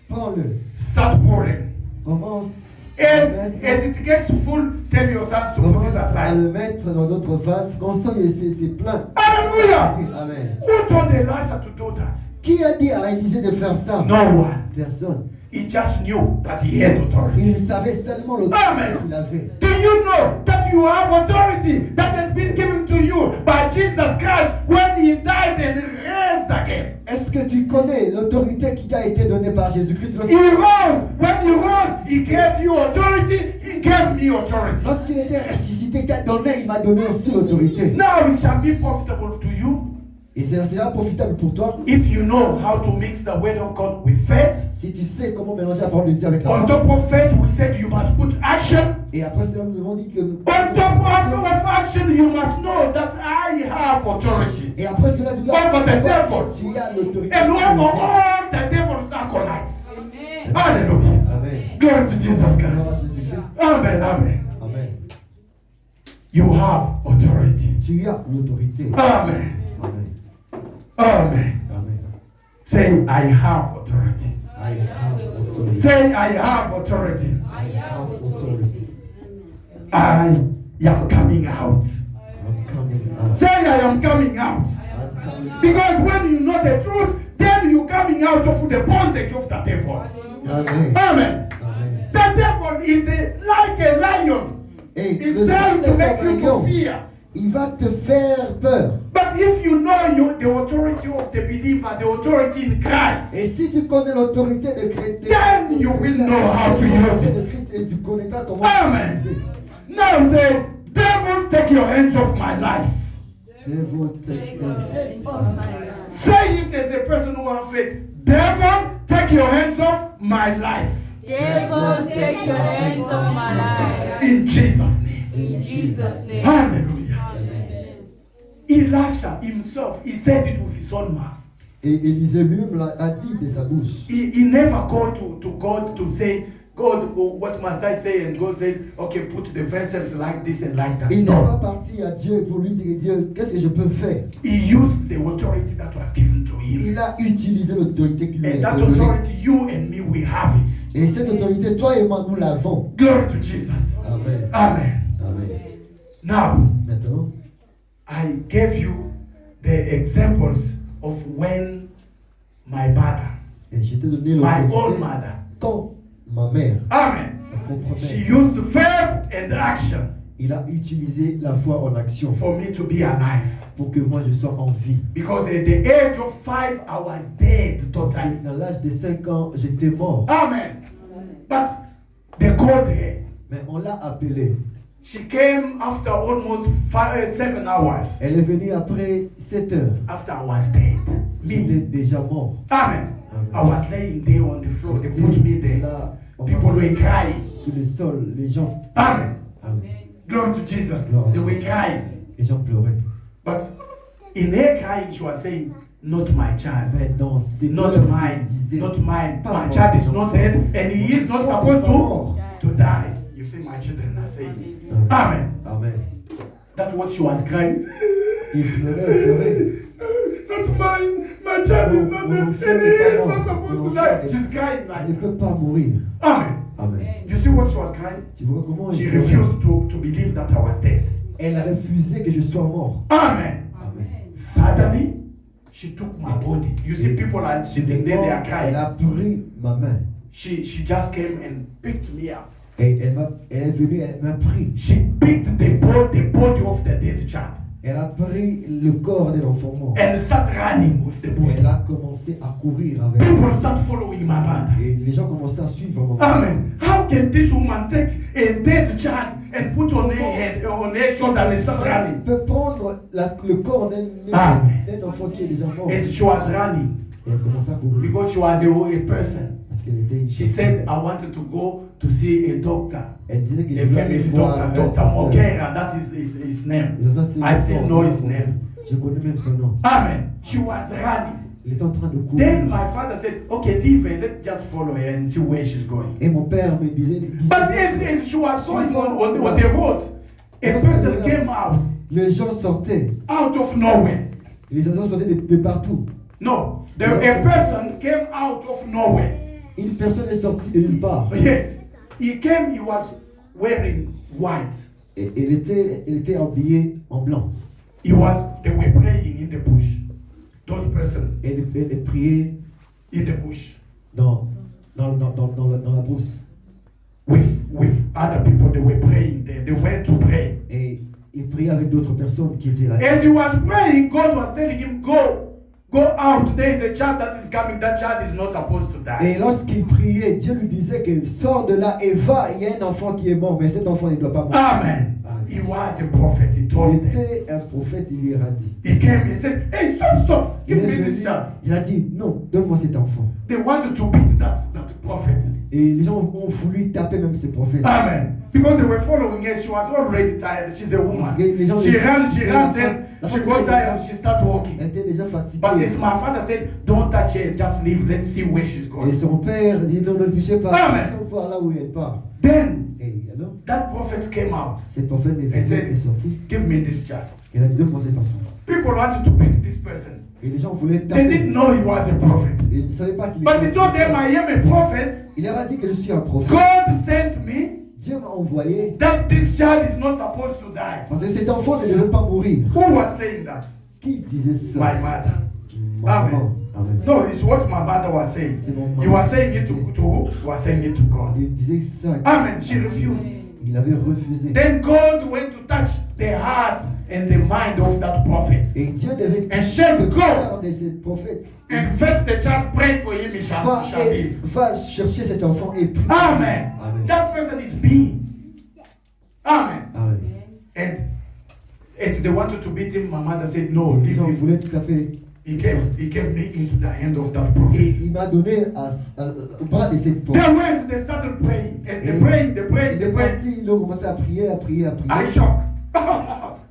prends-le. Start pouring. Commence As it gets full, tell your sons to put commence it à aside. le mettre dans d'autres vases. Constant, c'est plein. Hallelujah. Amen. Who told Elisha to do that? Qui a dit à Élisée de faire ça? No one. Personne. He just knew that he had authority. Il savait seulement l'autorité Amen. qu'il avait. Do you know that you have authority that has been given to you by Jesus Christ when he died and raised again? Est-ce que tu connais l'autorité qui t'a été donnée par Jésus-Christ? He rose. When he rose, he gave you authority. He gave me authority. Lorsqu'il était ressuscité, il t'a donné, il m'a donné aussi l'autorité. Now it shall be profitable to you Et cela sera profitable pour toi if you know how to mix the word of God with faith. si tu sais comment mélanger la parole de Dieu avec la On foi. top of faith, we said you must put action. Et après cela, nous avons dit que... On top of action, you must know that I have authority. Et après cela, tu dois Over the devil. tu as l'autorité. And sur le over diable. all the devil's acolytes. Amen. Hallelujah. Amen. Glory to Jesus Gloire Christ. à Jésus-Christ. Amen, amen. Amen. You have authority. Tu as l'autorité. Amen. Amen. Amen. Amen. Say, I have authority. I have authority. Say, I have authority. I have authority. I am coming out. I'm coming out. Say, I am coming out. I'm coming out. Because when you know the truth, then you coming out of the bondage of the devil. Amen. Amen. Amen. The devil is like a lion. Et He's le trying to diable make est you comme un to lion. fear. Il va te faire peur. But if you know the authority of the believer, the authority in Christ, Et si tu connais l'autorité de Christ, Then you will know how to use it. de Christ et tu connaîtras comment Amen. l'utiliser. Now say, devil, take your hands off my life. Devil, take your hands off my life. Say it as a person who has faith. Devil, take your hands off my life. Devil, take your hands off my life. In Jesus' name. In Jesus' name. Hallelujah. Elisha himself, he said it with his own mouth. Et Élisée lui-même a dit de sa bouche. He never called to God to say, God, what must I say? And God said, okay, put the vessels like this and like that. Il n'est pas No. parti à Dieu pour lui dire, Dieu, qu'est-ce que je peux faire? He used the authority that was given to him. Il a utilisé l'autorité qui lui a And été that donnée. authority, you and me, we have it. Et cette autorité, toi et moi, nous l'avons. Glory to Jesus. Amen. Amen. Amen. Now, Maintenant, I gave you the examples of when my mother, et je t'ai donné my own l'autorité mother, quand ma mère, Amen, ma propre she mère, used faith and action il a utilisé la foi en action for me to be alive. pour que moi je sois en vie. Because at the age of 5, I was dead totally. Dans l'âge de 5 ans, j'étais mort. Amen. But they called her. Mais on l'a appelée. She came after almost 7 hours Elle est venue après 7 heures. after I was dead. Il Me. était déjà mort. Amen. I was laying there on the floor. They put me there. Là, on People m'a were mis crying. sur le sol, les gens. Amen. Amen. Glory to Jesus. Glory They to were Jesus. crying. Les gens pleuraient. But in her crying, she was saying, not my child. Mais dans ces Not pleurs, mine. il disait, Not mine. Pas My mon child is enfant. not dead. And he is not supposed mort. to die. You see, my children are saying, Amen. Amen. That's what she was crying. Il pleurait. Not mine. My child is not dead. And he is not supposed to die. She's crying Il ne like peut pas mourir. Amen. Amen. You see what she was crying? Tu vois comment She elle pleurait? refused to believe that I was dead. Elle a refusé que je sois mort. Amen. Amen. Suddenly, she took my body. You see, people are sitting there, they are Elle a crying. pris ma main. She just came and picked me up. Et elle est venue, elle m'a pris. She picked the body of the dead child Elle a pris le corps de l'enfant mort. and started running with the body. Elle a commencé à courir avec. People start following my mother. Et les gens commençaient à suivre mon Amen. How can this woman take a dead child and put on her head, on her shoulder and start running. peut prendre le corps Amen. d'un enfant qui est déjà mort. As she was running, Et elle commence à courir. because she was a person, Parce qu'elle était une she said, I wanted to go to see a doctor. Elle disait qu'elle A voulait aller family voir doctor, un Dr. pasteur. Mogera, that is his name. Et ça, c'est I le still corps know de his mon name. père. Je connais même son nom. Amen. She was running. Il était en train de courir. Then my father said, okay, leave her, let's just follow her and see where she's going. Et mon père me disait. But as she was going on the road, a person came out Les gens sortaient. of nowhere. Les gens sortaient de partout. No, a person came out of nowhere. Une personne est sortie de nulle part. Yes, he came, he was wearing white. Et elle était habillée en blanc. They were praying in the bush. Those persons Elle priait in the bush dans la brousse. with other people, they were praying there. They went to pray. Et il priait avec d'autres personnes qui étaient là. As he was praying, God was telling him, go out. There is a child that is coming. That child is not supposed to die. Et lorsqu'il priait, Dieu lui disait que sors de là et va. Il y a un enfant qui est mort, mais cet enfant ne doit pas mourir. Amen. He was a prophet. He Il told them. était un prophète, il leur a dit. He came and said, hey, stop. Il Give me this dit, child. il a dit, non, donne-moi cet enfant. They wanted to beat that prophet. Et les gens ont voulu taper même ces prophètes. Amen. Because they were following her. She was already tired. She's a woman. Parce que les gens- She ran, then La she femme got était tired. déjà- She started walking. Elle était déjà fatiguée. But as my father said, don't touch her. Just leave. Let's see where she's Et going. son père dit, non, ne le touchez pas. Amen. Ils sont voir là où elle part. Then Et alors, that prophet came out cet prophète est and venu, said, est sorti. give me this child. Il a dit, donne-moi cet enfant. People wanted to beat this person. Et les gens voulaient They taper. didn't know he was a prophet. Ils ne savaient pas qu'il But he était told them, I am a prophet. Il leur a dit que je suis un prophète. God sent me Dieu m'a envoyé that this child is not supposed to die. parce que cet enfant ne devait pas mourir. Who was saying that? Qui disait ça? My mother. Maman. Amen. No, it's what my mother was saying. You were saying it to who? You were saying it to God. Il disait ça. Amen. She refused. Il avait refusé. Then God went to touch the heart and the mind of that prophet. Et Dieu devait And said, le go cœur de ce prophète. and fetch the child, pray for him, he shall live. Va chercher cet enfant et prie. Amen. Amen. That person is being. Amen. Amen. And as they wanted to beat him, my mother said, no, Les leave gens him. voulaient tout taper. He gave me into the hand of that Et prophet. il m'a donné au bras de cette They prophète. went, they started praying. As they Et prayed, they il prayed, est they prayed. parti, ils ont commencé à prier, à prier, à prier. I shocked. Je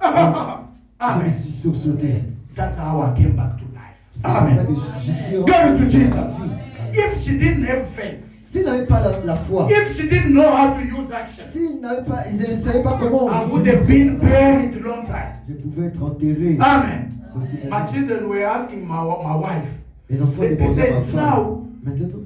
me Amen. suis sursauté. That's how I came back to life. C'est pour ça Amen. que je suis Glory to rentré Jesus. dans la vie. If she didn't have faith, S'il n'avait pas la foi, if she didn't know how to use action, s'il n'avait pas, il ne savait pas comment, I would have been buried long time. je pouvais être enterré. Amen. My children were asking my wife, Les enfants They demandaient à ma said, femme. now, Maintenant,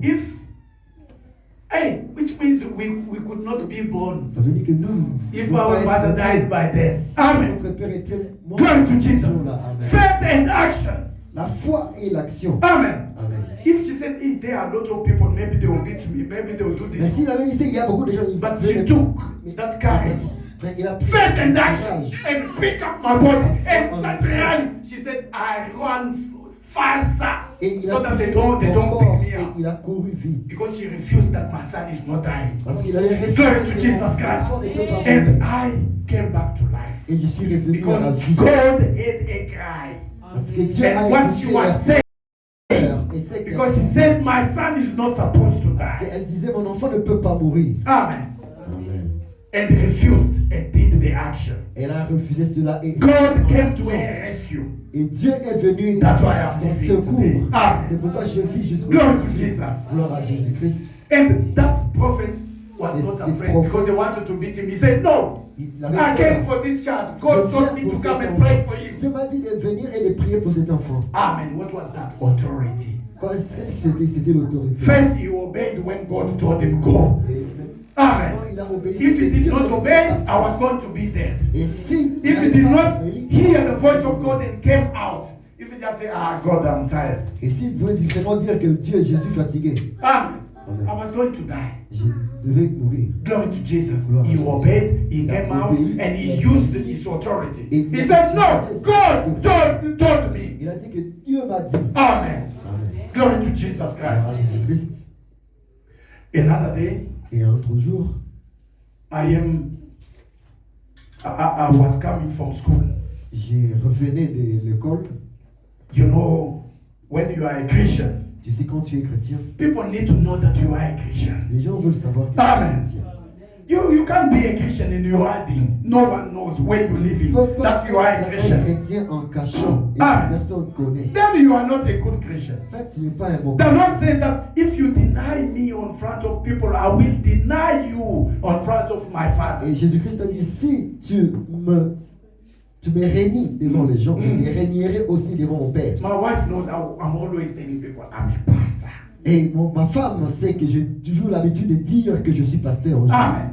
which means we could not be born ça veut dire que nous, if nous our pas father être- died by death. Amen. Notre père était mort. Glory to Jesus. Là, amen. Faith and action. La foi et l'action. Amen. Amen. If she said, if there are a lot of people, maybe they will beat me, maybe they will do Mais this. s'il avait dit, il y a beaucoup de gens. But she took that courage. Mais il a pris Faith and le action courage. and pick up my body and start running. She said, I run faster Et il a so that pris they don't son corps pick me et up. il a couru vite. Because she refused that my son is not dying. Parce qu'il avait refusé Glory to que Jesus mon Christ. enfant n'était pas And mort. I came back to life. Et je suis revenu à la Because vie. God had a cry. Parce que Dieu a And what she écouté was la saying, prière. Et c'est que- because she said, my son is not supposed to parce die. qu'elle disait, mon enfant ne peut pas mourir. Amen. Amen. And refused and did the action. Elle a refusé cela et God came to her rescue. Et Dieu est venu That's why à I'm son living secours. today. Amen. C'est pourquoi je vis jusqu'au Glory to Jesus. Gloire à Jésus-Christ. And that prophet was This not is afraid prophet. because they wanted to beat him. He said, no, Il avait I peur. came for this child. God told me to come and pray for him. Dieu m'a dit de venir et de prier pour cet enfant. Amen. What was that? Authority. Qu'est-ce que c'était? C'était l'autorité. First, he obeyed when God told him, go. Et Amen. il a obéi. If he did not obey, I was going to be dead. Et si If he did not hear the voice of God and came out, if he just say, ah, God, I'm tired. Et s'il pouvait vraiment dire que Dieu, je suis fatigué, Amen. I was going to die. je devais mourir. Glory to Jesus. Gloire à He Jésus. obeyed, he Il a came out, obéi, and he il a used sorti. his authority. Et He il a said, no, utilisé God son told me. Il a dit que Dieu m'a dit. Amen. Amen. Glory to Jesus Gloire Christ. à Jésus-Christ. Another day, Et un autre jour, I am I was coming from school. J'ai revenu de l'école. You know, when you are a Christian, Tu sais, quand tu es chrétien, people need to know that you are a Christian. les gens veulent savoir que tu es Amen. chrétien. You can't be a Christian and you're hiding. No one knows where you live in, that you are a être Christian. chrétien en cachant et Amen. personne ne connaît. Then you are not a good Christian. Ça, tu n'es pas un bon The chrétien. Lord said that if you deny me on front of people, I will deny you on front of my Father. Et Jésus-Christ a dit, si tu me régnis devant les gens, je les régnerai aussi devant mon Père. My wife knows I'm always telling people I'm a pastor. Et ma femme sait que j'ai toujours l'habitude de dire que je suis pasteur aussi. Amen.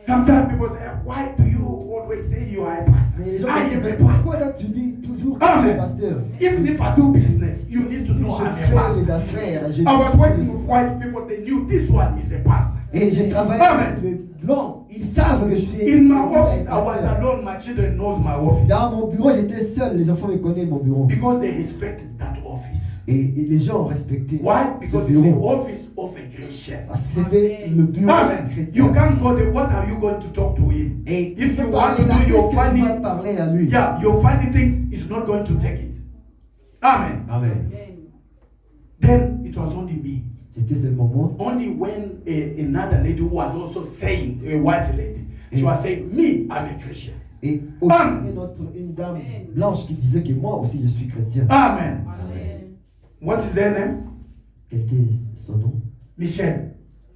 Sometimes people say, why do you always say you are a pastor? Mais les gens I me disent, am mais a pastor. pourquoi là tu dis toujours que tu es Amen. pasteur? Even if I do business, you need to Si know je I'm a fais pastor. les affaires, je I was dis working que with white people, they knew this one is a pastor. et je travaille Amen. avec les blancs, ils savent que je suis In my un office, I was pasteur. alone. My children knows my office Dans mon bureau, j'étais seul, les enfants me connaissent mon bureau. because they respected that office. Et les gens ont respecté Why? ce Because it's the bureau. office of a Christian. Parce que c'était le bureau Amen. chrétien. You can't go there. What are you going to talk to him? Et If tu you peux want parler to là, do your qu'est-ce que tu funny, vas parler à lui? yeah, your funny things, is not going to take it. Amen. Amen. Then it was only me. C'était seulement moi. Only when another lady who was also saying, a white lady, she was saying, me, I'm a Christian. Et aussi Amen. une dame blanche qui disait que moi aussi je suis chrétien. Amen. What is her name? Quel était son nom? Michelle.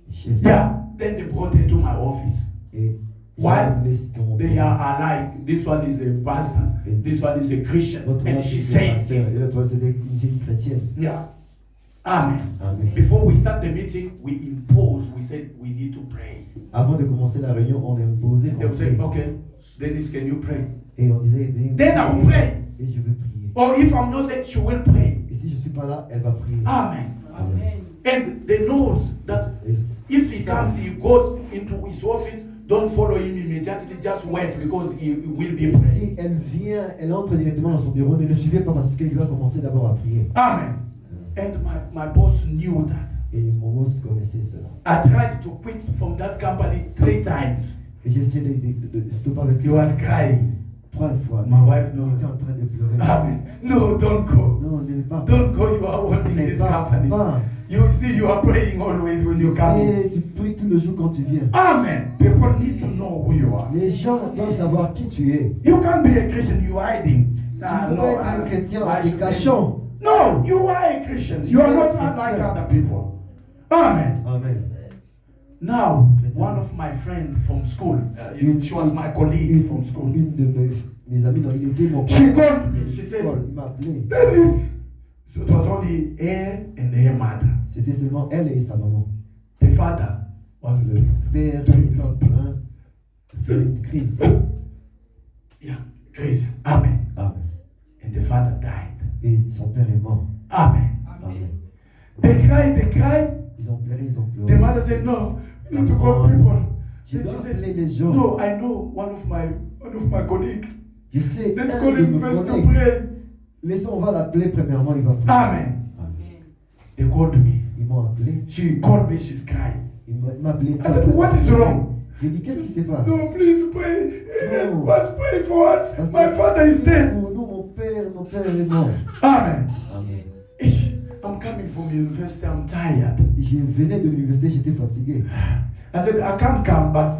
Michel. Yeah. Then they brought her to my office. Et Why? dans mon They bureau. are alike. This one is a pastor. This one is a Christian. L'autre And là, she c'était says pasteur, this. et l'autre là, c'était une chrétienne. Yeah. Amen. Amen. Before we start the meeting, we impose. We said we need to pray. Avant de commencer la réunion, on a imposé And they qu'on will say, prie. okay, Dennis, can you pray? Et on disait, Then I will pray. Et je vais prier. Or if I'm not there, she will pray. Et si je suis pas là, elle va prier. Amen. Amen. And they knows that Et if he ça, comes, he goes into his office, don't follow him immediately, just wait because he will be et praying. si elle vient, elle entre directement dans son bureau, ne le suivez pas parce qu'elle va commencer d'abord à prier. Amen. And my boss knew that. Et mon boss connaissait ça. I tried to quit from that company 3 times. Et j'ai essayé de stopper avec He was crying. 3 fois. My wife Il knows. était en train de pleurer. Amen. No, don't go. Non, ne pas. Don't go. You are holding Ne this pas. company. Pas. You see, you are praying always when you come. Et tu pries tout le jour quand tu viens. Amen. People need to know who you are. Les gens doivent savoir qui tu es. You can't be a Christian. You are hiding. Tu ne peux pas être un chrétien en te should- cachant. No, you are a Christian. You are not like other people. Amen. Amen. Now, one of my friends from school, she was my colleague from school. Une de mes amis, non, il était mon She called me. She said, Il m'a appelé. Dennis. So it was only her and her mother. C'était seulement elle et sa maman. The father was Le père était en train de faire une crise. yeah, Chris. Amen. Amen. And the father died. Et son père est mort. Amen. Amen. They cried. Ils ont pleuré, ils ont The pleuré. mother said, no, you need to call people. Je Then dois she appeler said, les gens. no, I know one of my colleagues. Je sais, Let's un call de him mes first to collègues. pray. Laissons, on va l'appeler premièrement, il va prier. Amen. They called me. Ils m'ont appelé. She called me, she's crying. Il m'a appelé. I said, what is wrong? Je lui ai dit, qu'est-ce qui se passe? No, please pray. No. Must pray for us. Parce My que- father is dead. Oh, non, mon père est mort. Amen. Amen. Ish, I'm coming from university, I'm tired. Je venais de l'université, j'étais fatigué. I said, I can't come, but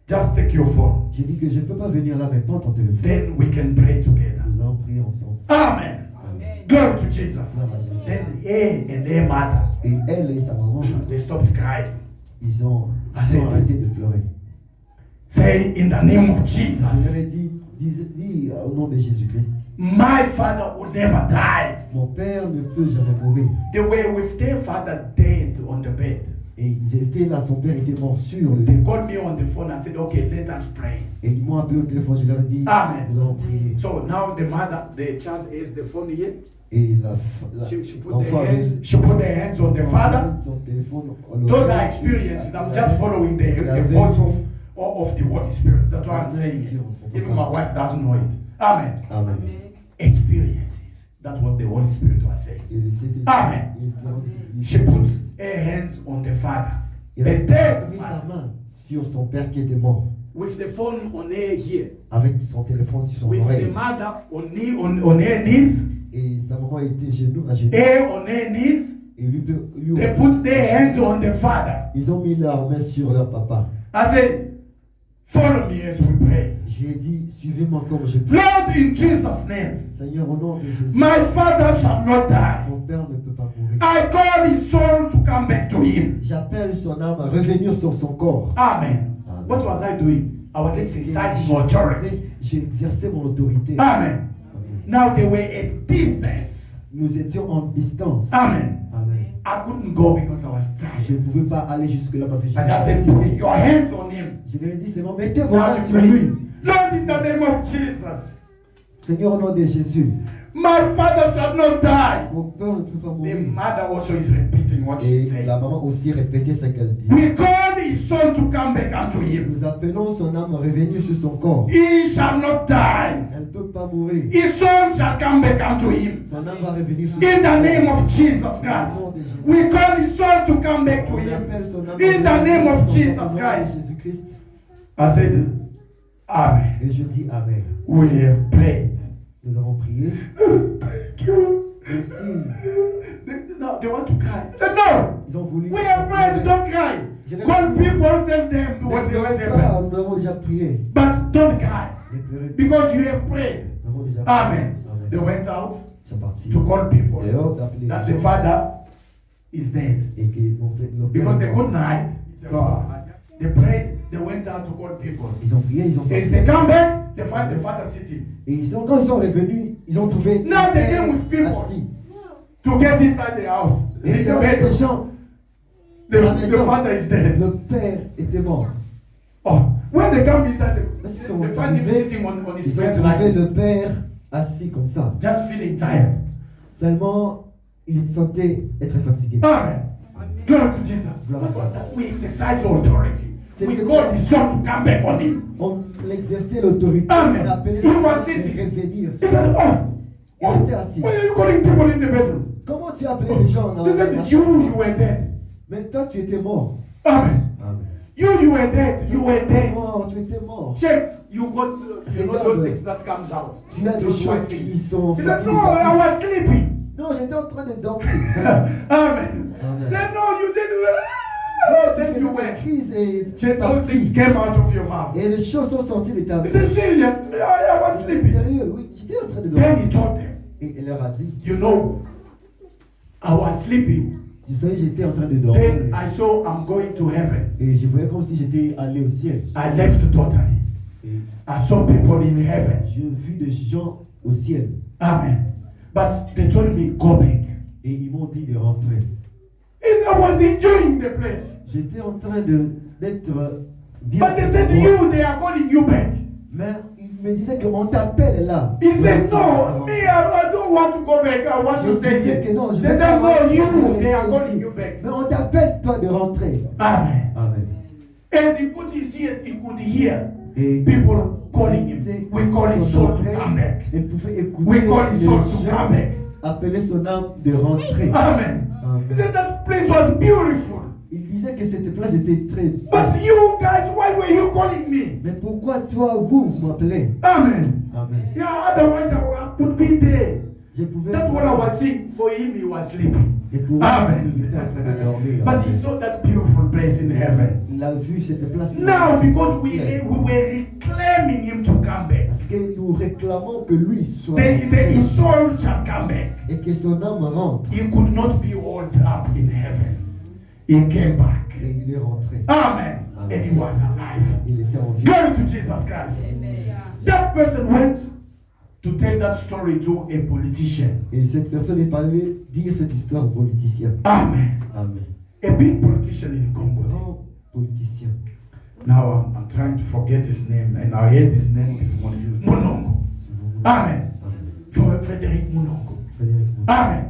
just take your phone. J'ai dit que je ne peux pas venir là, mais prends ton téléphone. Then we can pray together. Nous allons prier ensemble. Amen. Amen. Glory to Jesus. Gloire à Jésus. Then her and her mother, Et elle et sa maman, they stopped crying. ils ont Amen. arrêté de pleurer. Say, in the name of Je Jesus, leur ai dit, dis au nom de Jésus-Christ, my father would never die. mon père ne peut jamais mourir. They were with their father dead on the bed. Et ils étaient là, son père était mort sur le They lit. called me on the phone and said, okay, let us pray. Et ils m'ont appelé au téléphone, je leur ai dit, Amen. nous allons prier. So now the mother, the child has the phone here. Et She put l'enfant avait their hands on the father. son téléphone. Those are experiences. I'm just following the voice of the Holy Spirit. That's why I'm saying it. Even my wife doesn't know it. Amen. Amen. Experiences. That's what the Holy Spirit was saying. Et c'était Amen. une expérience de- She put her hands on the father. Il a The dead mis sa father. main sur son père qui était mort. with the phone on her here, avec son téléphone sur son with the oreille. mother on her knees, Et sa maman était genoux à genoux. her on her knees. Et lui They aussi, put their hands on the father. ils ont mis leurs mains sur leur papa. I said, follow me as we pray. J'ai dit, suivez-moi comme je prie. Lord, in Jesus' name, Seigneur, au nom de Jésus, my father shall not die. mon père ne peut pas mourir. I call his soul to come back to him. J'appelle son âme à revenir sur son corps. Amen. Amen. What was I doing? I was exercising authority. J'ai exercé mon autorité. Amen. Amen. Now they were at distance. Nous étions en distance. Amen. Amen. I couldn't go because I was Je ne tired. pouvais pas aller jusque-là parce que I just said, put j'étais your hands on him. Je lui ai dit, Seigneur, mettez vos Now mains we sur pray. lui. Lord, in the name of Jesus, Seigneur, au nom de Jésus, my father shall not die. mon père ne peut pas The mourir. mother also is repeating what she Et said. la maman aussi répétait ce qu'elle dit. We call his soul to come back unto him. Nous appelons son âme à revenir sur son corps. He shall not die. Elle ne peut pas mourir. His soul shall come back unto him. Son âme va revenir sur In son the corps. name of Jesus Christ. We call his soul to come back to On him. appelle son âme In the à revenir name of sur son corps. Jesus Au nom de Christ. Jésus-Christ. I said, Amen. Et je dis Amen. We have prayed. Nous avons prié. Thank you. Merci. No, they want to cry. I said, no. Ils ont voulu. We have prayed, don't cry. Call people, tell them what Ne has pleurez pas, happened. nous avons déjà prié. But don't cry. Ne pleurez pas. Because you have prayed. Nous avons déjà prié. Amen. They went out Ils sont partis. to call people Dehors d'appeler that les the gens. father is dead. Et que nos pères Because they sont- couldn't hide. They prayed, they went out to call people. Ils ont prié, ils ont As parti. they come back, they find the father sitting. Et quand ils sont revenus, ils ont trouvé Now le they père came with people. assis. To get inside the house. Et In ils the ont vu les bedroom. gens. à la The maison. father is dead. Le père était mort. Oh, when they come inside, Parce qu'ils they sont find him arrivés, sitting on his ils ont bed trouvé like le this, père assis comme ça. just feeling tired. Seulement, il sentait être fatigué. Amen. Glory to Jesus. What was that? We exercise authority. We call the son to come back on him. On exerçait l'autorité. Amen. On appelait He was de sitting. revenir. He said, Il oh, était assis. why are you calling people in the bedroom? Comment tu as appelé les gens dans He la said, chambre? you were dead. Mais toi, tu étais mort. Amen. Amen. You were dead. You were dead. Mort, tu étais mort. Check. You got, you know those things that comes out. Tu as des Those choses things. qui sont He said, sorties no, de ta I bouche. was sleeping. Non, j'étais en train de dormir. Amen. Amen. Then no, you didn't. Non, tu Then faisais you une went. crise et tu es Then those things parti. came out of your mouth. Et les choses sont sorties de ta He bouche. said, serious? He said, I was J'étais sleeping. sérieux, oui, j'étais en train de Then dormir. he told them, Et elle leur a dit, you know, I was sleeping. tu sais, j'étais en train de dormir. Then I saw I'm going to heaven. Et je voyais comme si j'étais allé au ciel. I left totally. Et I saw people in heaven. j'ai vu des gens au ciel. Amen. But they told me, go back. Et ils m'ont dit de rentrer. And I was enjoying the place. J'étais en train d'être bien. But they said, you, they are calling you back. Mais ils me disaient qu'on t'appelle là. He said, no, me, I don't want to go back. I want Je to stay disais que here. non, je They veux said, pas no, you, rester they are ici. calling you back. Mais on t'appelle toi de rentrer. Amen. Amen. As he put his ears, he could hear Et people calling him. We call his soul to come back. Il pouvait écouter We call his les soul to gens come back. appeler son âme de rentrer. Amen. He said that place was beautiful. Il disait que cette place était très belle. But you guys, why were you calling me? Mais pourquoi toi, vous m'appelez? Amen. Amen. Yeah, otherwise I could be there. Je pouvais That's what I was saying. For him, he was sleeping. Et pour lui, Amen. il était en train de dormir. But he saw that beautiful place in heaven. Il a vu cette place. Now, because we were reclaiming him to come back, Parce que nous réclamons que lui soit his soul shall come back. et que son âme rentre. He could not be held up in heaven. He came back. Et il est rentré. Amen. And he was alive. Il était en vie. Glory to Jesus Christ. That person went to tell that story to a politician. Et cette personne est allée dire cette histoire aux politiciens. Amen. Amen. A big politician in Congo. Grand politicien. Now I'm trying to forget his name, and I heard his name this morning. Munongo. Amen. Frederick Munongo. Amen.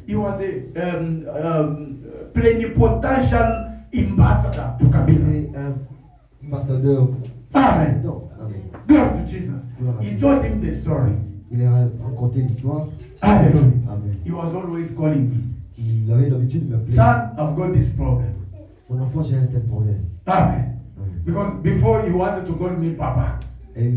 He was a plenipotential ambassador to Il Kabila. est un ambassadeur. Amen. Non, amen. Glory to Jesus. He told him the story. Il a raconté l'histoire. Hallelujah. Amen. He was always calling me. Il avait l'habitude de m'appeler. Son, I've got this problem. Mon enfant, j'ai un tel problème. Amen. Amen. Because before he wanted to call me Papa. Et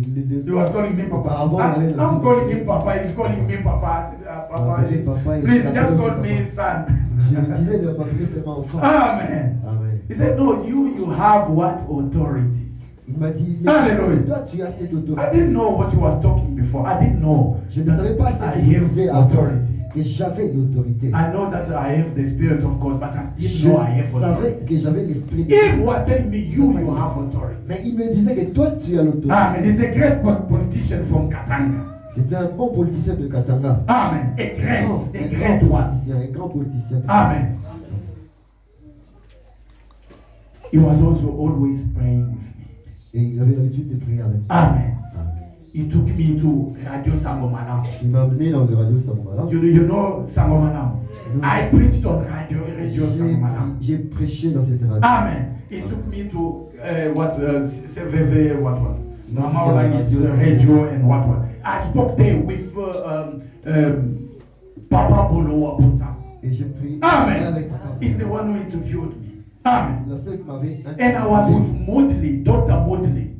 He was calling me Papa. Auparavant, il avait I'm calling him Papa. He's calling me Papa. I said, Papa, appelé Papa, please il just call s'appelait me Papa. son. Je lui disais de m'appeler seulement enfant. Amen. Amen. He said, no, you have what authority? Il m'a dit, Hallelujah. toi tu as cette I autorité. didn't know what he was talking before. I didn't know Je ne savais pas that ce I qu'il have disait avant. authority. Que j'avais l'autorité. I know that I have the Spirit of God, but I didn't Je know I have savais authority. que j'avais l'esprit de Him Dieu. was telling me, you have authority. Mais il me disait que toi tu as l'autorité. Amen. He's a great politician from Katanga. C'était un bon politicien de Katanga. Amen. A Un great grand one. politicien, un grand politicien. Amen. He was also always praying with me. Et il avait l'habitude de prier avec moi. Amen. He took me to Radio Sangomanam. Il m'a amené dans le radio Samomala. You know Sangomanam? I preached on Radio Sangomanam. J'ai prêché dans cette radio. Amen. He took me to CVV, what? Mama is radio and what? I spoke there with Papa Bolo Abusa. Et j'ai prié Amen. avec Papa. He's the one who interviewed me. Amen. La seule qui m'avait And I was with Moodley, Dr. Moodley.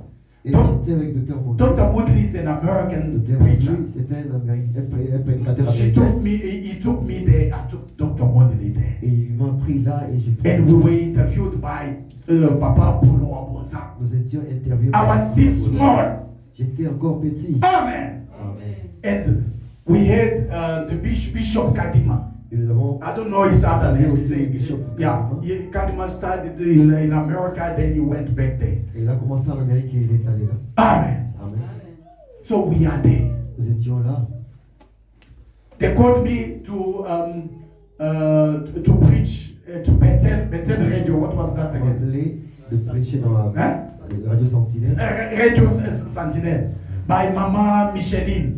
Et j'étais avec Dr. Moudley. Dr. Moodley is an American Dr. preacher. Moudley, c'était un prédicateur He américain. took me there. I took Dr. Moodley there. Et il m'a pris là et j'ai pris. And we were interviewed by Papa Bolo Abusa. Nous étions interviewés. I was still small. J'étais encore petit. Amen. Amen. And we had the Bishop Kadima. Et nous avons. I don't know his other name. Aussi Bishop Yeah, Kadima started in America, then he went back there. Et il a commencé en Amérique et il est allé là. Amen. Amen. So we are there. Nous étions là. They called me to preach to Bethel Radio. What was that again? Appelé de prêcher dans la Hein? radio Sentinelle. Radio Sentinel by Mama Micheline.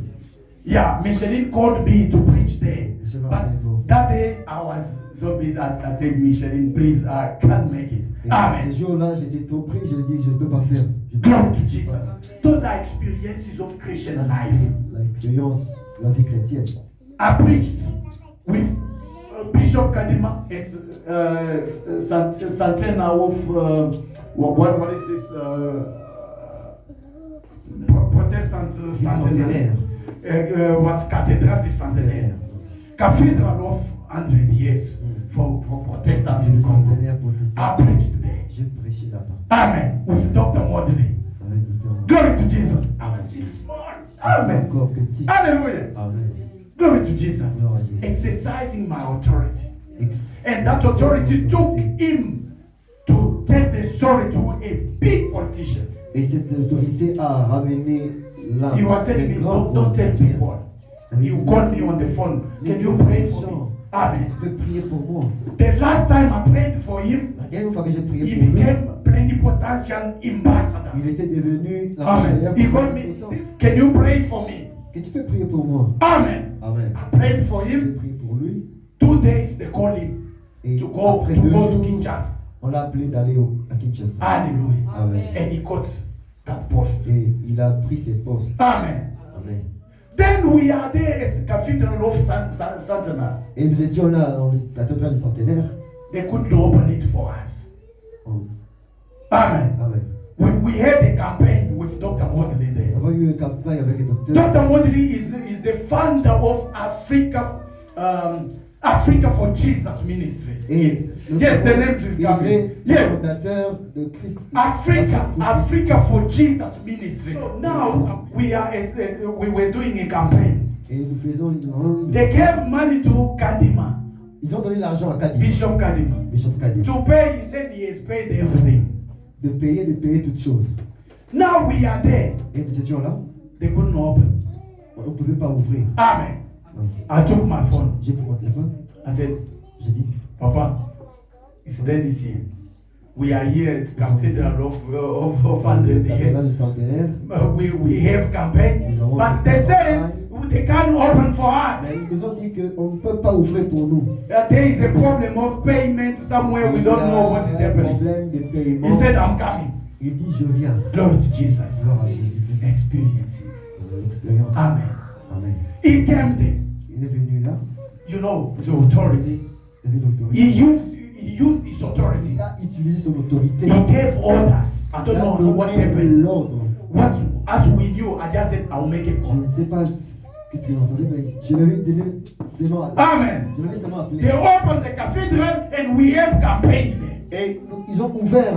Yeah, Micheline called me to preach there. But that day I was so busy. I said, Micheline, please, I can't make it. Et Amen. ce jour-là, j'étais trop pris. Je lui ai dit, je ne peux pas faire. Je ne peux Glory pas to faire. Jesus. Those are experiences of Christian Ça, life. c'est l'expérience de la vie chrétienne. I preached with Bishop Kadima at Santana of what is this Protestant Centenaire? What Cathedral de Centenaire? Cathedral of 100 years for Protestant in Le Congo. centenaire I protestant. preached there. J'ai prêché là-bas. Amen. With Dr. Modley. Avec Dr. Moudley. Glory to Jesus. I was still small. Amen. Encore petit. Hallelujah. Amen. Glory to Jesus. Glory to Jesus. Exercising my authority. And that authority took him to tell the story to a big politician. Et cette autorité a ramené là. He was telling me, don't tell people. You called me on the phone. Can you pray for me? Amen. Tu peux prier pour moi. The last time I prayed for him, La dernière fois que j'ai prié he pour lui, became plenipotentiary ambassador. il était devenu Amen. He called me, can you pray for me? Que tu peux prier pour moi. Amen. Amen. I prayed for J'ai him. prié pour lui. 2 days they called him Et to go après to 2 go to jours, Kinshasa. on l'a appelé d'aller à Kinshasa. Hallelujah. Amen. And he got that post. Et il a pris ses postes. Amen. Amen. Then we are there at Cathedral of Santana. Et nous étions là dans la cathédrale du centenaire. They couldn't open it for us. Oh. Amen. Amen. We had a campaign with Dr. Modley Nous there. avons eu une campagne avec le docteur. Dr. Modley is the founder of Africa for Jesus Ministries. Et nous Yes, avons- the name is il coming. est le Yes. fondateur de Christ. Africa for Jesus Ministries. So now we were doing a campaign. Et nous faisons une. They gave money to Kadima, Ils ont donné l'argent à Kadima. Bishop Kadima. Bishop Kadima. To pay, he said he has paid everything. De payer toutes choses. Now we are there. Et nous étions là. They couldn't open. On ne pouvait pas ouvrir. Amen. I took my phone. J'ai pris mon téléphone. I said, J'ai dit, Papa, it's Dennis here. We are here at Cathedral of 100 la years. cathédrale du centenaire. We have campaign, Nous avons but they say they can't open for us. Mais ils nous ont dit qu'on ne peut pas ouvrir pour nous. There is a problem of payment somewhere. We don't know what is Il y a un happening. problème de paiement. He said, I'm coming. Il dit, je viens. Glory to Jesus. Gloire à Jésus-Christ. Experiences. L'expérience. Amen. Amen. He came there. Il est venu là. You know, the authority. Il avait l'autorité. He used his authority. Il a utilisé son autorité. He gave orders. I Il don't a know what donné happened. l'ordre. What, as we knew, I just said, I'll make a Je call. ne sais pas qu'est-ce que vous en savez, mais je l'avais donné seulement. Amen. Je l'avais seulement appelé. They opened the cathedral and we had campaign there. Et ils ont ouvert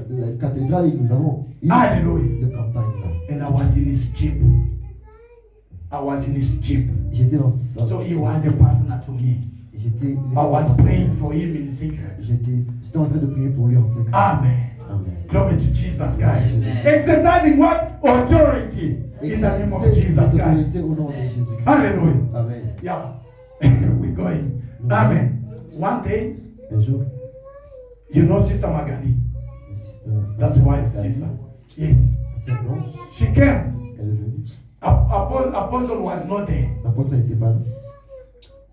la cathédrale et nous avons eu Hallelujah. de campagne là. And I was in his jeep. I was in his jeep. J'étais dans sa. So he was a partner to me. J'étais. I was praying for him in secret. J'étais en train de prier pour lui en secret. Amen. Amen. Glory to Jesus Christ. Exercising what? Authority in the name of Jesus Christ. Au nom de Jésus. Hallelujah. Amen. Yeah. We're going. Amen. One day, Un jour, you know Sister Magali. une sister. That's white sister. Yes. Sœur Blanche, She came. elle est venue. Apostle was not there. L'apôtre n'était pas là.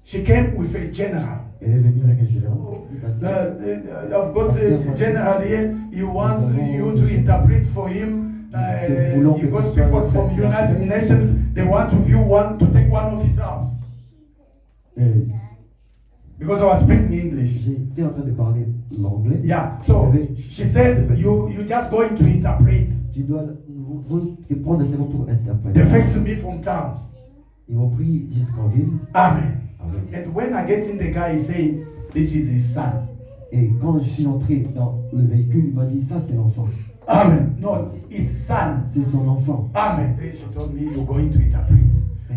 She came with a general. Elle est venue avec un général. C'est passé. I've got a general here. He wants you to interpret for him. He got people from United Nations. They want to take one of his house. Because I was speaking English. J'étais en train de parler l'anglais. Yeah. So she said, you just going to interpret. Tu dois vous prendre ces mots pour interpréter. They fetched me from town. Ils m'ont pris jusqu'en ville. Amen. Amen. And when I get in the car, he said, this is his son. Et quand je suis entré dans le véhicule, il m'a dit ça c'est l'enfant. Amen. No, his son. C'est son enfant. Amen. Then she told me, you're going to interpret.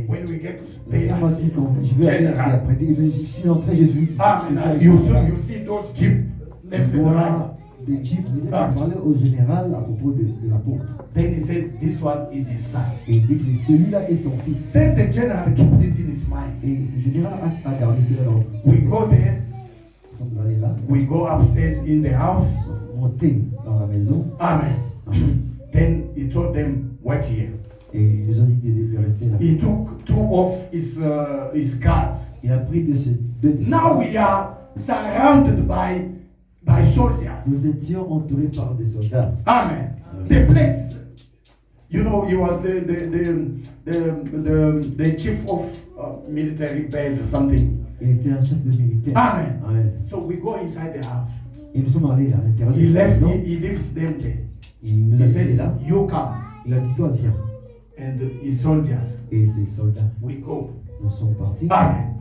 When we get there, Laissez-moi dire quand je vais aller general. interpréter. Je suis entré, j'ai vu. Amen. You see those jeep left and right. Voilà des jeeps. Il parlait au général à propos de l'apôtre. Then he said, this one is his son. Et il dit que celui-là est son fils. Then the general kept it in his mind. Et le général a gardé cela dans We go there. Nous sommes allés là. We go upstairs in the house. Nous sommes montés dans la maison. Amen. Amen. Then he told them, wait here. Et ils nous ont dit de rester là. He took two of his guards. Il a pris de ces deux de ses Now gardes. we are surrounded by soldiers. Nous étions entourés par des soldats. Amen. The place, you know, he was the chief of military base or something. Il était un chef de militaire. Amen. Amen. So we go inside the house. Et nous sommes allés à l'intérieur He de la left. maison. He leaves them there. Il nous a He laissés said, là. "You come." Il a dit toi viens. And his soldiers, Et ces soldats, we go. nous sommes partis. Amen.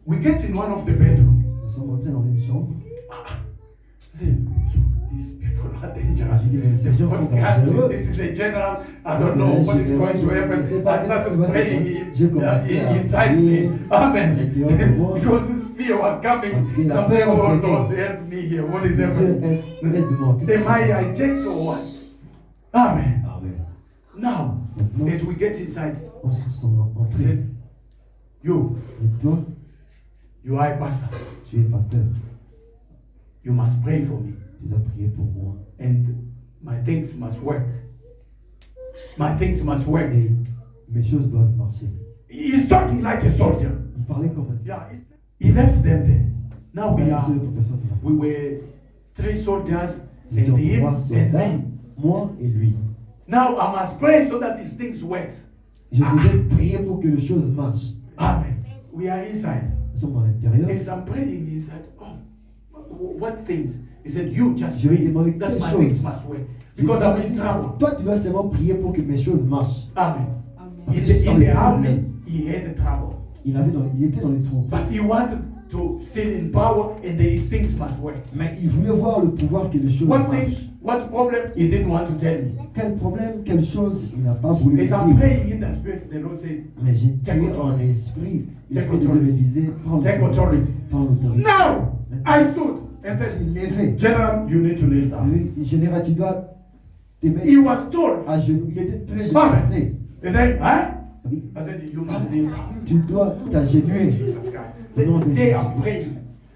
We get in one of the bedroom. Nous sommes entrés dans une chambre. I said, so these people are dangerous. Ces They've gens got sont guns. dangereux. This is a general. I don't know what is going to happen. I started praying inside me. Amen. Because this fear was coming. I'm saying, oh Lord, help me here. What is happening? Am I hijacked or what? Amen. Amen. Now, as we get inside, On se sont he entrés. said, you Et toi, are a pastor. tu es pasteur. You must pray for me. Tu dois prier pour moi. And my things must work. My things must work. Et mes choses doivent marcher. He's talking like a soldier. Il parlait comme un Yeah, he left them there. Now we are. seul personne là. We were 3 soldiers Nous and étions him 3 and soldats, me. moi et lui. Now I must pray so that his things works. Je devais prier pour que les choses marchent. Amen. We are inside. Nous sommes à l'intérieur. As I'm praying, he said, "Oh, what things?" He said, "You just Je lui ai pray demandé that quelles my choses. things must work because I'm in trouble." Toi, tu dois seulement prier pour que mes choses marchent. Amen. Parce que In je suis the, dans in les the army, problèmes. he had trouble, Il était dans les trous. but he wanted to sit in power, and his things must work. Mais il voulait voir le pouvoir que les choses What marchent. things? What problem? He didn't want to tell me. Quel problème, quelle chose il n'a pas voulu me As dire. I'm praying in the spirit, the Lord said, Mais j'ai Take prié en authority. esprit. Take L'esprit de Dieu me authority. disait, prends Take l'autorité. authority. Prends l'autorité. "Now!" I stood and Il said, levait. "General, you need to kneel down." Oui, général, tu dois te mettre He was told. à genoux. Il était très Amen. déplacé. He said, "Huh?" Oui. I said, "You must kneel down." Tu dois t'agenouiller. Jesus Christ. Au nom de They Jésus. are praying.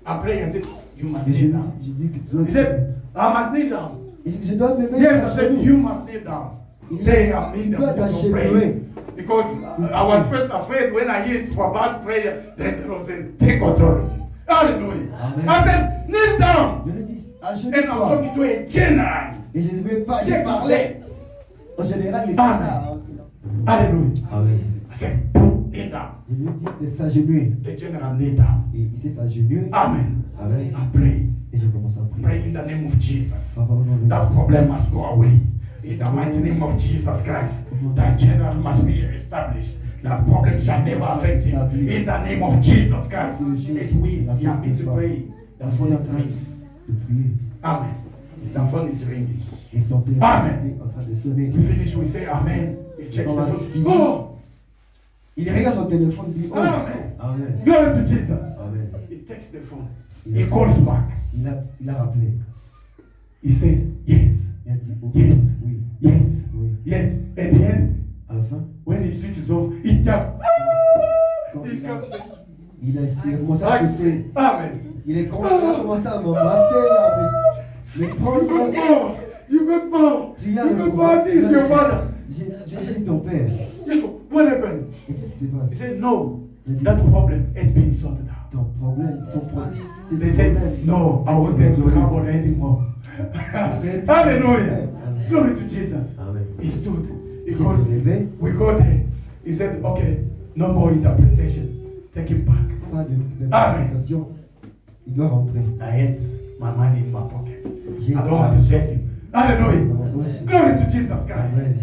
I'm praying. I said, "You must Et je kneel down." dis que tu dois. He said, "I must kneel down." Et je dois me mettre Yes, à I said, genoux. "You must kneel down." They are in the Tu dois middle of t'agenouiller. praying. Because I was first afraid when I hear it's about prayer, then the Lord said, "Take authority." Hallelujah. Amen. I said, "Kneel down." Je lui dis, And I'm agenouille-toi. talking to a general. Et je ne vais pas, Check j'ai parlé. En général, il Amen. Hallelujah. Amen. I said, "Kneel down." Je lui dis de s'agenouiller. The general kneel down. Et il s'est agenouillé. Amen. Amen. I pray. Et je commence à prier. Pray in the name of Jesus. Papa, au nom de That problem must go away. In the mighty name of Jesus Christ, that general must be established. That problem shall never affect him. In the name of Jesus Christ. If we are busy praying, the phone is ringing. de prier. Amen. The phone is ringing. Et son téléphone Amen. est en train de sonner. To finish, we say Amen. He checks the phone. Oh! Il regarde son téléphone et dit oh. Amen. Amen. Glory to Jesus. Amen. He takes the phone. He calls back. Il a rappelé. He says, yes, Il a dit oh. yes, Oui. yes, Oui. yes. At the end, À la fin, when he switches off, he jumps. quand He il a, comes. il a commencé à sauter. Amen. Il a commencé à m'embrasser là. Mais prends Oh, you got power. Tu You as le got pouvoir. power. This is your father. J'ai dit ton père. Jacob, what happened? Et qu'est-ce qui s'est He passé? said, no, that problem has been sorted out. Ton problème, son problème. c'est They ton said, problème. no, I won't have to travel anymore. Hallelujah. Amen. Glory to Jesus. Amen. He stood. He Il goes, s'est levé. we go there. He said, okay, no more interpretation. Take him back. Pas de Amen. interprétation. Il doit rentrer. I had my money in my pocket. J'ai I don't want to tell you. dans Hallelujah. ma poche. Glory to Jesus Christ. Amen.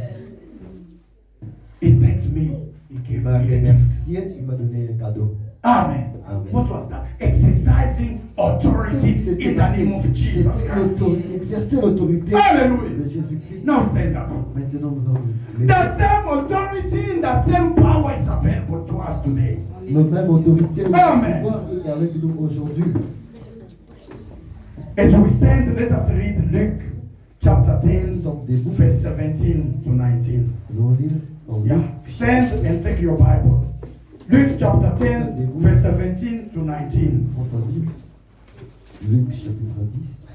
He thanks me. He Il gave m'a me a gift. remercié, il m'a donné un cadeau. Amen. Amen. What was that? Exercising authority in the name of Jesus Christ. Exercer l'autorité de Hallelujah. Jésus-Christ. Now stand up. Maintenant, nous avons The same authority and the same power is available to us today. la même autorité, le Amen. même pouvoir est avec nous aujourd'hui. As we stand, let us read Luke chapter 10, Nous sommes debout. verse 17 to 19. Nous allons lire en Yeah. Luc, Stand and take your Bible. Luke chapter 10, verse 17 to 19. entendu. Luc chapitre 10,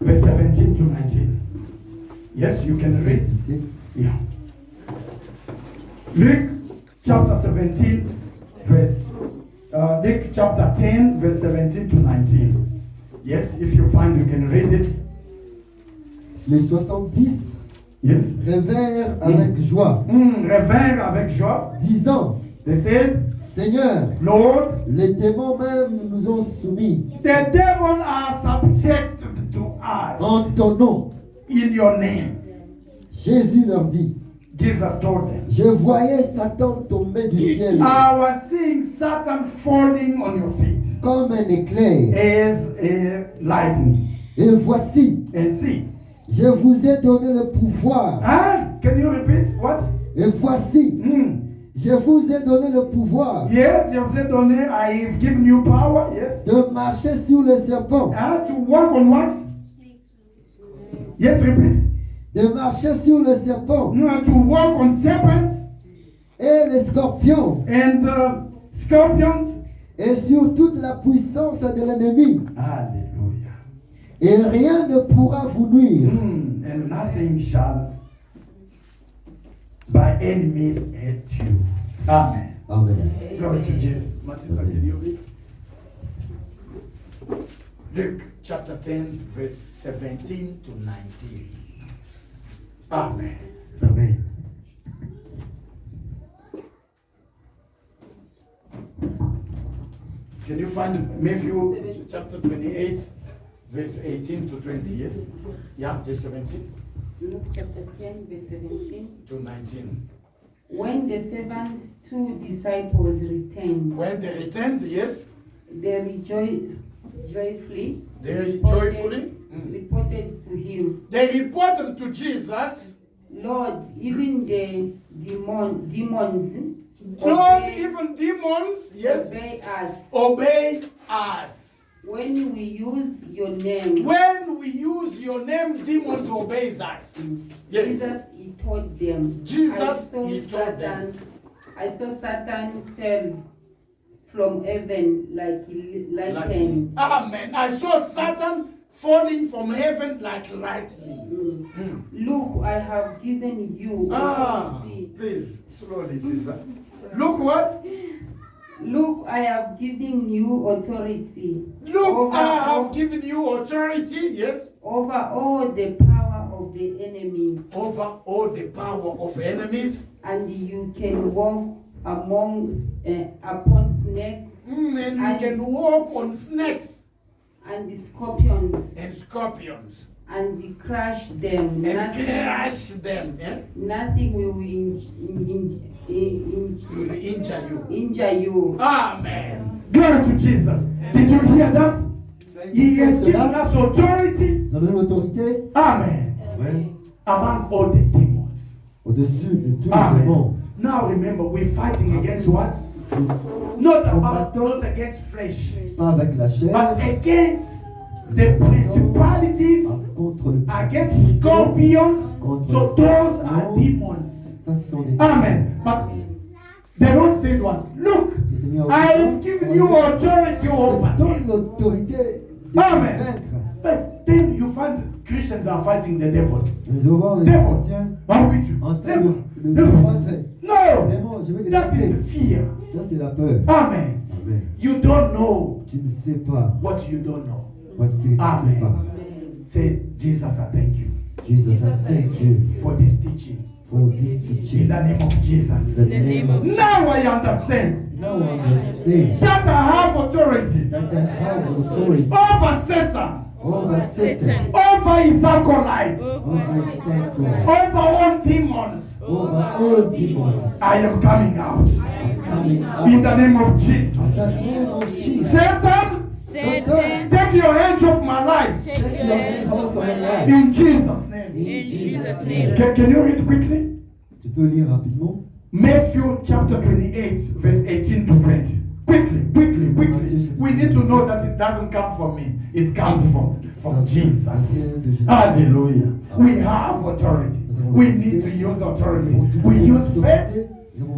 Verse 17 to 19. Yes, you can read. 17. Yeah. Luke chapter 17, Luke chapter 10, verse 17 to 19. Yes, if you find, you can read it. Les 70 Yes. réveillèrent avec joie, Revinrent avec joie. disant, They said, Seigneur, Lord, les démons même nous ont soumis the devil are subjected to us en ton nom. in your name. Jésus leur dit, Jesus told them, je voyais Satan tomber du ciel I was seeing Satan falling on your feet comme un éclair. as a lightning. Et voici, And see, je vous ai donné le pouvoir. can you repeat what? Et voici, je vous ai donné le pouvoir Yes, you said on it, I've given you power. Yes. de marcher sur les serpents, To walk on what? Yes, repeat. de marcher sur les serpents No, to walk on serpents et les scorpions and scorpions. et sur toute la puissance de l'ennemi. Hallelujah. Et rien ne pourra vous nuire. And nothing shall by any means hurt you. Amen. Amen. Glory to Jesus. My sister, can you read? Luke chapter 10, verse 17 to 19. Amen. Amen. Can you find Matthew chapter 28, verse 18 to 20? Yes? Yeah, verse 17 Luke chapter 10, verse 17. to 19. When the servants' two disciples returned, When they returned, yes, they rejoiced joyfully. they reported- joyfully reported to him, they reported to Jesus, Lord, even the demons Lord, obey, even demons, yes, obey us obey us. when we use your name. When we use your name, demons obeys us. Yes. Jesus, he taught them. Jesus, I saw he taught them. I saw Satan fell from heaven like lightning. Amen. I saw Satan falling from heaven like lightning. Look, I have given you authority. Please, slowly, sister. Look what? Look, I have given you authority. Look, I have given you authority, yes, over all the power of the enemy, over all the power of enemies. and you can walk upon snakes And you can walk on snakes and the scorpions, and scorpions and he crush them. and crush them. Eh? Nothing will Will injure you. injure you. Amen. Glory to Jesus. Did you hear that? He has given us authority. Nous avons donné l'autorité. Amen. Amen. Among all the demons. Au-dessus de tous les Amen. démons. Now remember, we're fighting against what? Not against flesh, Pas avec la chair. but against the principalities, Contre le against scorpions. So those are demons. Ça, ce sont des Amen. But the Lord said what? Look, Le Seigneur I have given you authority over donne them. l'autorité de Amen. vaincre. But then you find Christians are fighting the devil. Je vais voir les Devil. chrétiens Are with you? en train Devil. de Devil. combattre. No, Démon, je vais te that taper. is fear. Ça, c'est la peur. Amen. Amen. You don't know Tu ne sais pas. what you don't know. Moi, tu sais que tu ne sais Amen. pas. Say, Jesus, I thank you Jesus, I thank you for this teaching. for this In teaching. the name of Jesus. In the name of Now I understand Now I understand that I have authority that I have authority over Satan, over Satan, over his acolytes, over Satan, over all demons. over all demons. I am coming out Coming out. in the name of In Jesus. the name of Jesus. Satan, Satan, take your hands off my life take your hands off my life. in Jesus' name. In Jesus' name. Can you read quickly? Tu peux lire rapidement. Matthew chapter 28, verse 18 to 20. Quickly. We need to know that it doesn't come from me. It comes from Jesus. Hallelujah. We have authority. We need to use authority. We use faith.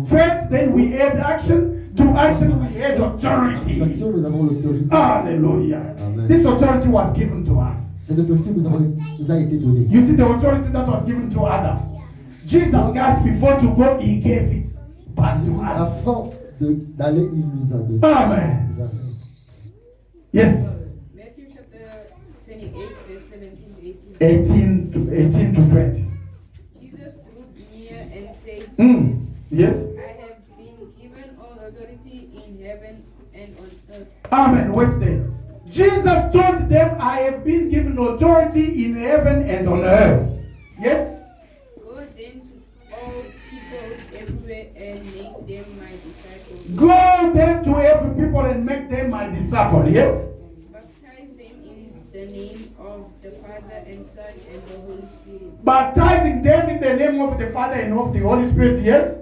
Faith, then we add action. To action, we add authority. Action, nous avons l'autorité. Hallelujah. Amen. This authority was given to us. Cette autorité nous a été donnée. You see the authority that was given to Adam. Jesus Christ, before to go, he gave it back to us. Avant d'aller, il nous a donné. Amen. Il nous a fait. Yes. Matthew chapter 28, verse 17 to 18. 18 to 20. Jesus drew near and said, to them, Yes. I have been given all authority in heaven and on earth. Amen. Wait there. Jesus told them, I have been given authority in heaven and on earth. Yes? Go then to all people everywhere and make them my disciples. Go then to every people and make them my disciple. Yes? Baptize them in the name of the Father and Son and the Holy Spirit. Baptizing them in the name of the Father and of the Holy Spirit. Yes?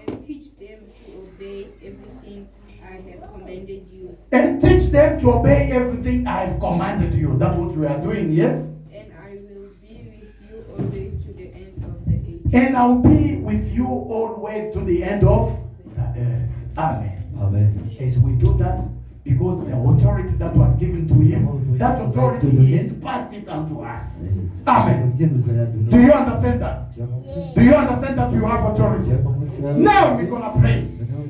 And teach them to obey everything I have commanded you. And teach them to obey everything I have commanded you. That's what we are doing. Yes? And I will be with you always to the end of the age. And I will be with you always to the end of the earth. Amen. Amen. As we do that, because the authority that was given to him, that authority he has passed it unto us. Amen. Dieu nous a donné. Do you understand that? Tu as compris? Do you understand that you have authority? Tu as compris? Tu as- Now we're gonna pray.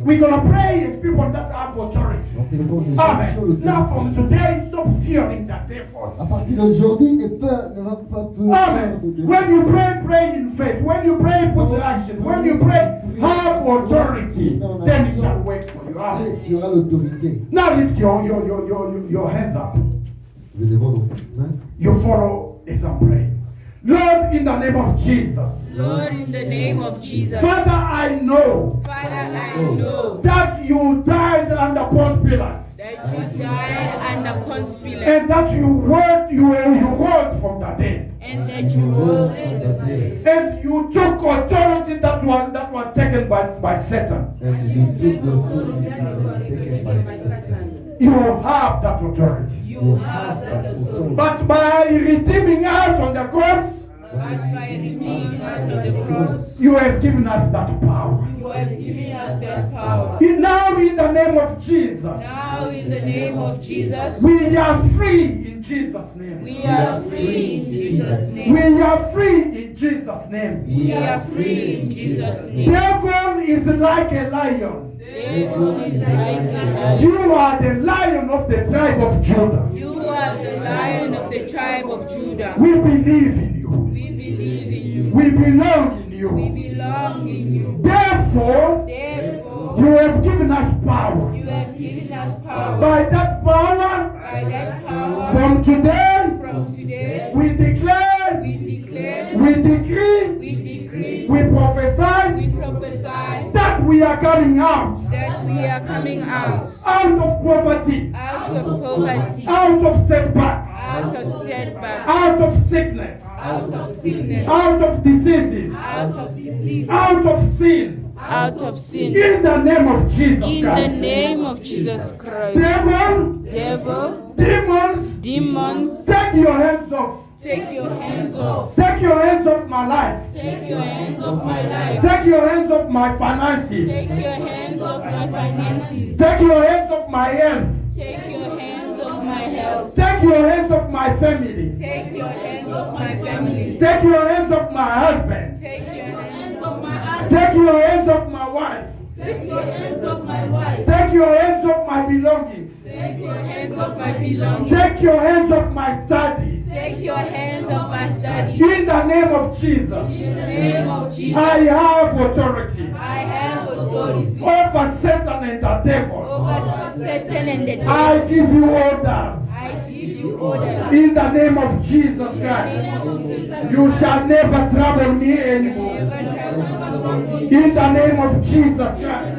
We're gonna pray as people that have authority. Donc, c'est le bon, les gens qui ont Amen. l'autorité. Now from today, stop fearing that devil. À partir d'aujourd'hui, les peurs ne vont pas peur. Amen. When you pray, pray in faith. When you pray, put in action. When you pray, have authority. Then it shall work for you. Amen. Tu auras l'autorité. Now lift your hands up. Je demande donc, hein? You follow as I pray. Lord, in the name of Jesus. Lord, in the name of Jesus. Father, I know Father, I know that you died under Pontius Pilate. that you died under Pontius Pilate And that you rose from the dead. and that you rose from the dead. And you took authority that was taken by Satan. And you took the authority that was taken by Satan. You have that authority. You have that authority. But by redeeming us on the cross, but by redeeming us on the cross. you have given us that power. You have given us that power. Now in the name of Jesus, Now, in the name of Jesus, we are free in Jesus' name. we are free in Jesus' name. We are free in Jesus' name. We are free in Jesus' name. Devil is like a lion. Devil is like a lion. You are the lion of the tribe of Judah. You are the lion of the tribe of Judah. We believe in you. We believe in you. We belong in We you. belong in you. Therefore, Therefore, you have given us power. you have given us power. By that power, By that power, from today, we declare, we declare, we decree, we decree, we prophesy we prophesy that we are coming out that we are coming out of poverty, of poverty, out of setback, out of setback, out of sickness, out of sickness, out of diseases, out of disease, out of sin. out of sin. In the name of Jesus In the Christ. name of Jesus Christ. Devil, Devil, demons, demons, take your hands off. take your hands off. Take your hands off my life. Take your hands off my life. Take your hands off my finances. Take your hands off my finances. Take your hands off my health. Take your hands off my health. Take your hands off my family. Take your hands off my family. Take your hands off my husband. Take your hands off my husband. Take your hands off my wife. Take your hands off my wife. Take your hands off my belongings. Take your hands off my belongings. Take your hands off my studies. Take your hands off my studies. In the name of Jesus, In the name of Jesus, I have authority I have authority over Satan and the devil. over Satan and the devil. I give you orders. I give you orders. In the name of Jesus Christ, you shall never trouble me anymore. In the name of Jesus Christ.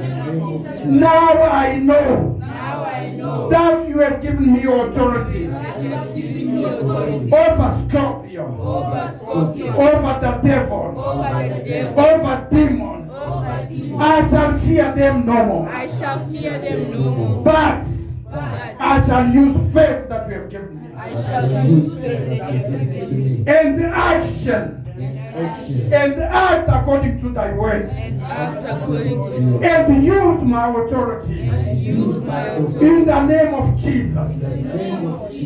Now I know Now I know that you have given me authority that you have given me authority over Scorpion, over Scorpion, over the devil, over the devil, over demons. over demons. I shall fear them no more. I shall fear them no more. But But I shall use faith that you have given me. I shall use faith that you have given me. And action. And act according to thy word. And act according to you. And use my authority. And use my authority. In the name of Jesus.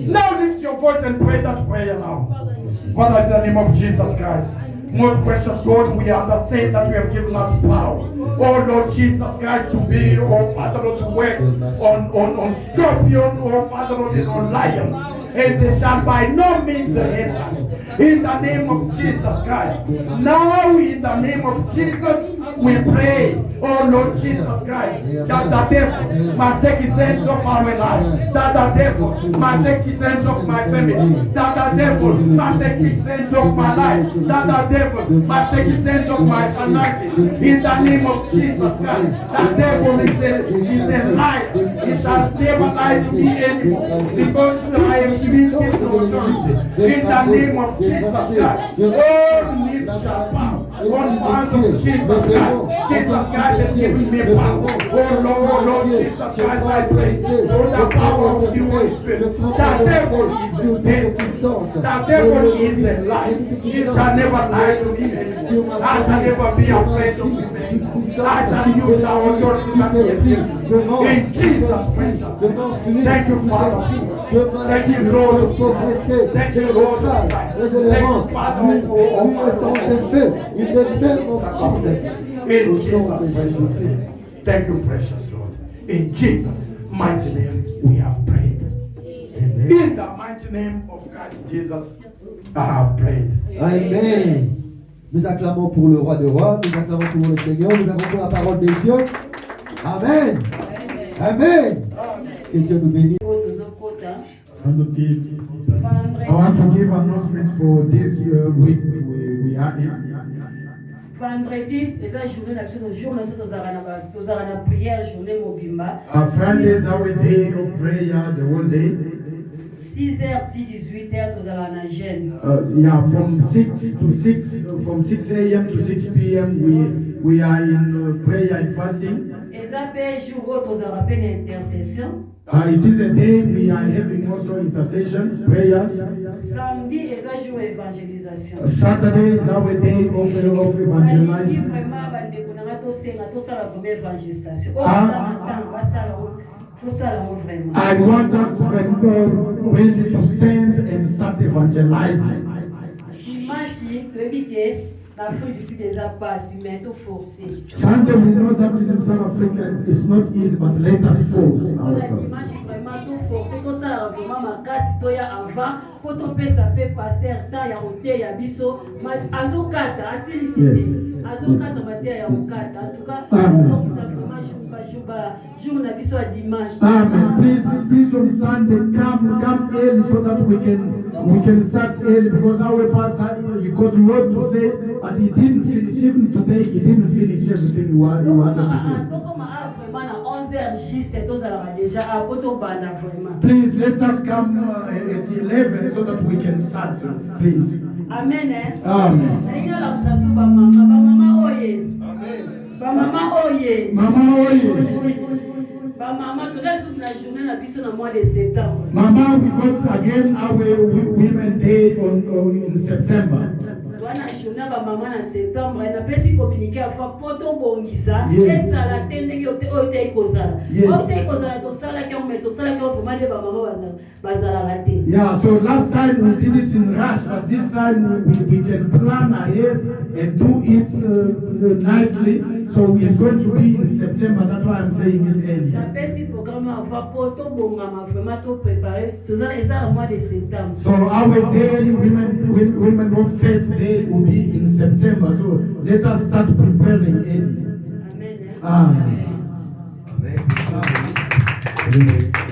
Now lift your voice and pray that prayer now. Father, in the name of Jesus Christ. Most precious God, we understand that you have given us power. Oh Lord Jesus Christ, to be, oh Father Lord, to work on scorpion, oh Father Lord, and on lions. And they shall by no means hurt us. In the name of Jesus Christ. Now in the name of Jesus, we pray, oh Lord Jesus Christ, that the devil must take his hands off our lives. That the devil must take his hands off my family. That the devil must take his hands off my life. That the devil must take his hands off my finances. In the name of Jesus Christ. The devil is a liar. He shall never lie to me anymore. Because I have been given authority. In the name of Jesus Christ. All knees shall bow. One part of Jesus Christ. Jesus Christ has given me power. Oh Lord Jesus Christ, I pray. Oh, the power of the Holy Spirit. The devil is dead. The devil is a lie. He shall never lie to me anymore. I shall never be afraid of him anymore. I shall use the authority that he has given me. In Jesus' precious name. Thank you, Father. Thank you, Lord. Thank you, Lord. Thank you, Father. In Jesus' precious name. Thank you, precious Lord. In Jesus' mighty name we have prayed. In the mighty name of Christ Jesus, I have prayed. Amen. Nous acclamons pour le roi de rois, nous acclamons pour le Seigneur, nous acclamons pour la parole de Dieu. Amen. Amen. Que Dieu nous bénisse. I want to give announcement for this week we are in. Vendredi, les journées na biso jour na tozala na prière journée mobimba. Friday is our day of prayer, the whole day. 6h 18h tozala na jeûne. Yeah, from 6 a.m. to 6 p.m. we are in prayer and fasting. Eza pe jour tozala pe na intercession. It is a day we are having also intercession prayers. Samedi eza jour évangélisation. Saturday is our day of evangelizing. Vraiment bandeko na ngato senga tosala comme évangélisation. I want us really to stand and start evangelizing. Dimanche toyebi ke l'Afrique du Sud eza pasi mais to forcer. Sunday we know that in South Africa it's not easy, but let us force ourselves. Dimanche vraiment to forcer tosala vraiment makasi toya avant po topesa pe pasteur temps ya kote ya biso azokata asilisi azokata mateya ya kokata en tout cas ça vraiment jour na biso ya dimanche. Amen. Please on Sunday come early so that we can start early, because our pastor he got a lot to say but he didn't finish. Even today he didn't finish everything he wanted to say. Please let us come at 11 so that we can start. Please. Amen. Amen. Mama oye. Mama oye. Mama, today is la journée na biso na mois de septembre. Mama, we got again our Women Day in September. Tuana journée ba mama na septembre na pesi communiquer afa poto bongisa esa la tende ki ote ikozala. Ote ikozala to sala ki on meto sala ki on vraiment de ba mama bazala raté. Yeah, so last time we did it in rush, but this time we can plan ahead and do it nicely. So it's going to be in September. That's why I'm saying it earlier. So our day, women of faith day will be in September. So let us start preparing early. Amen. Amen. Amen.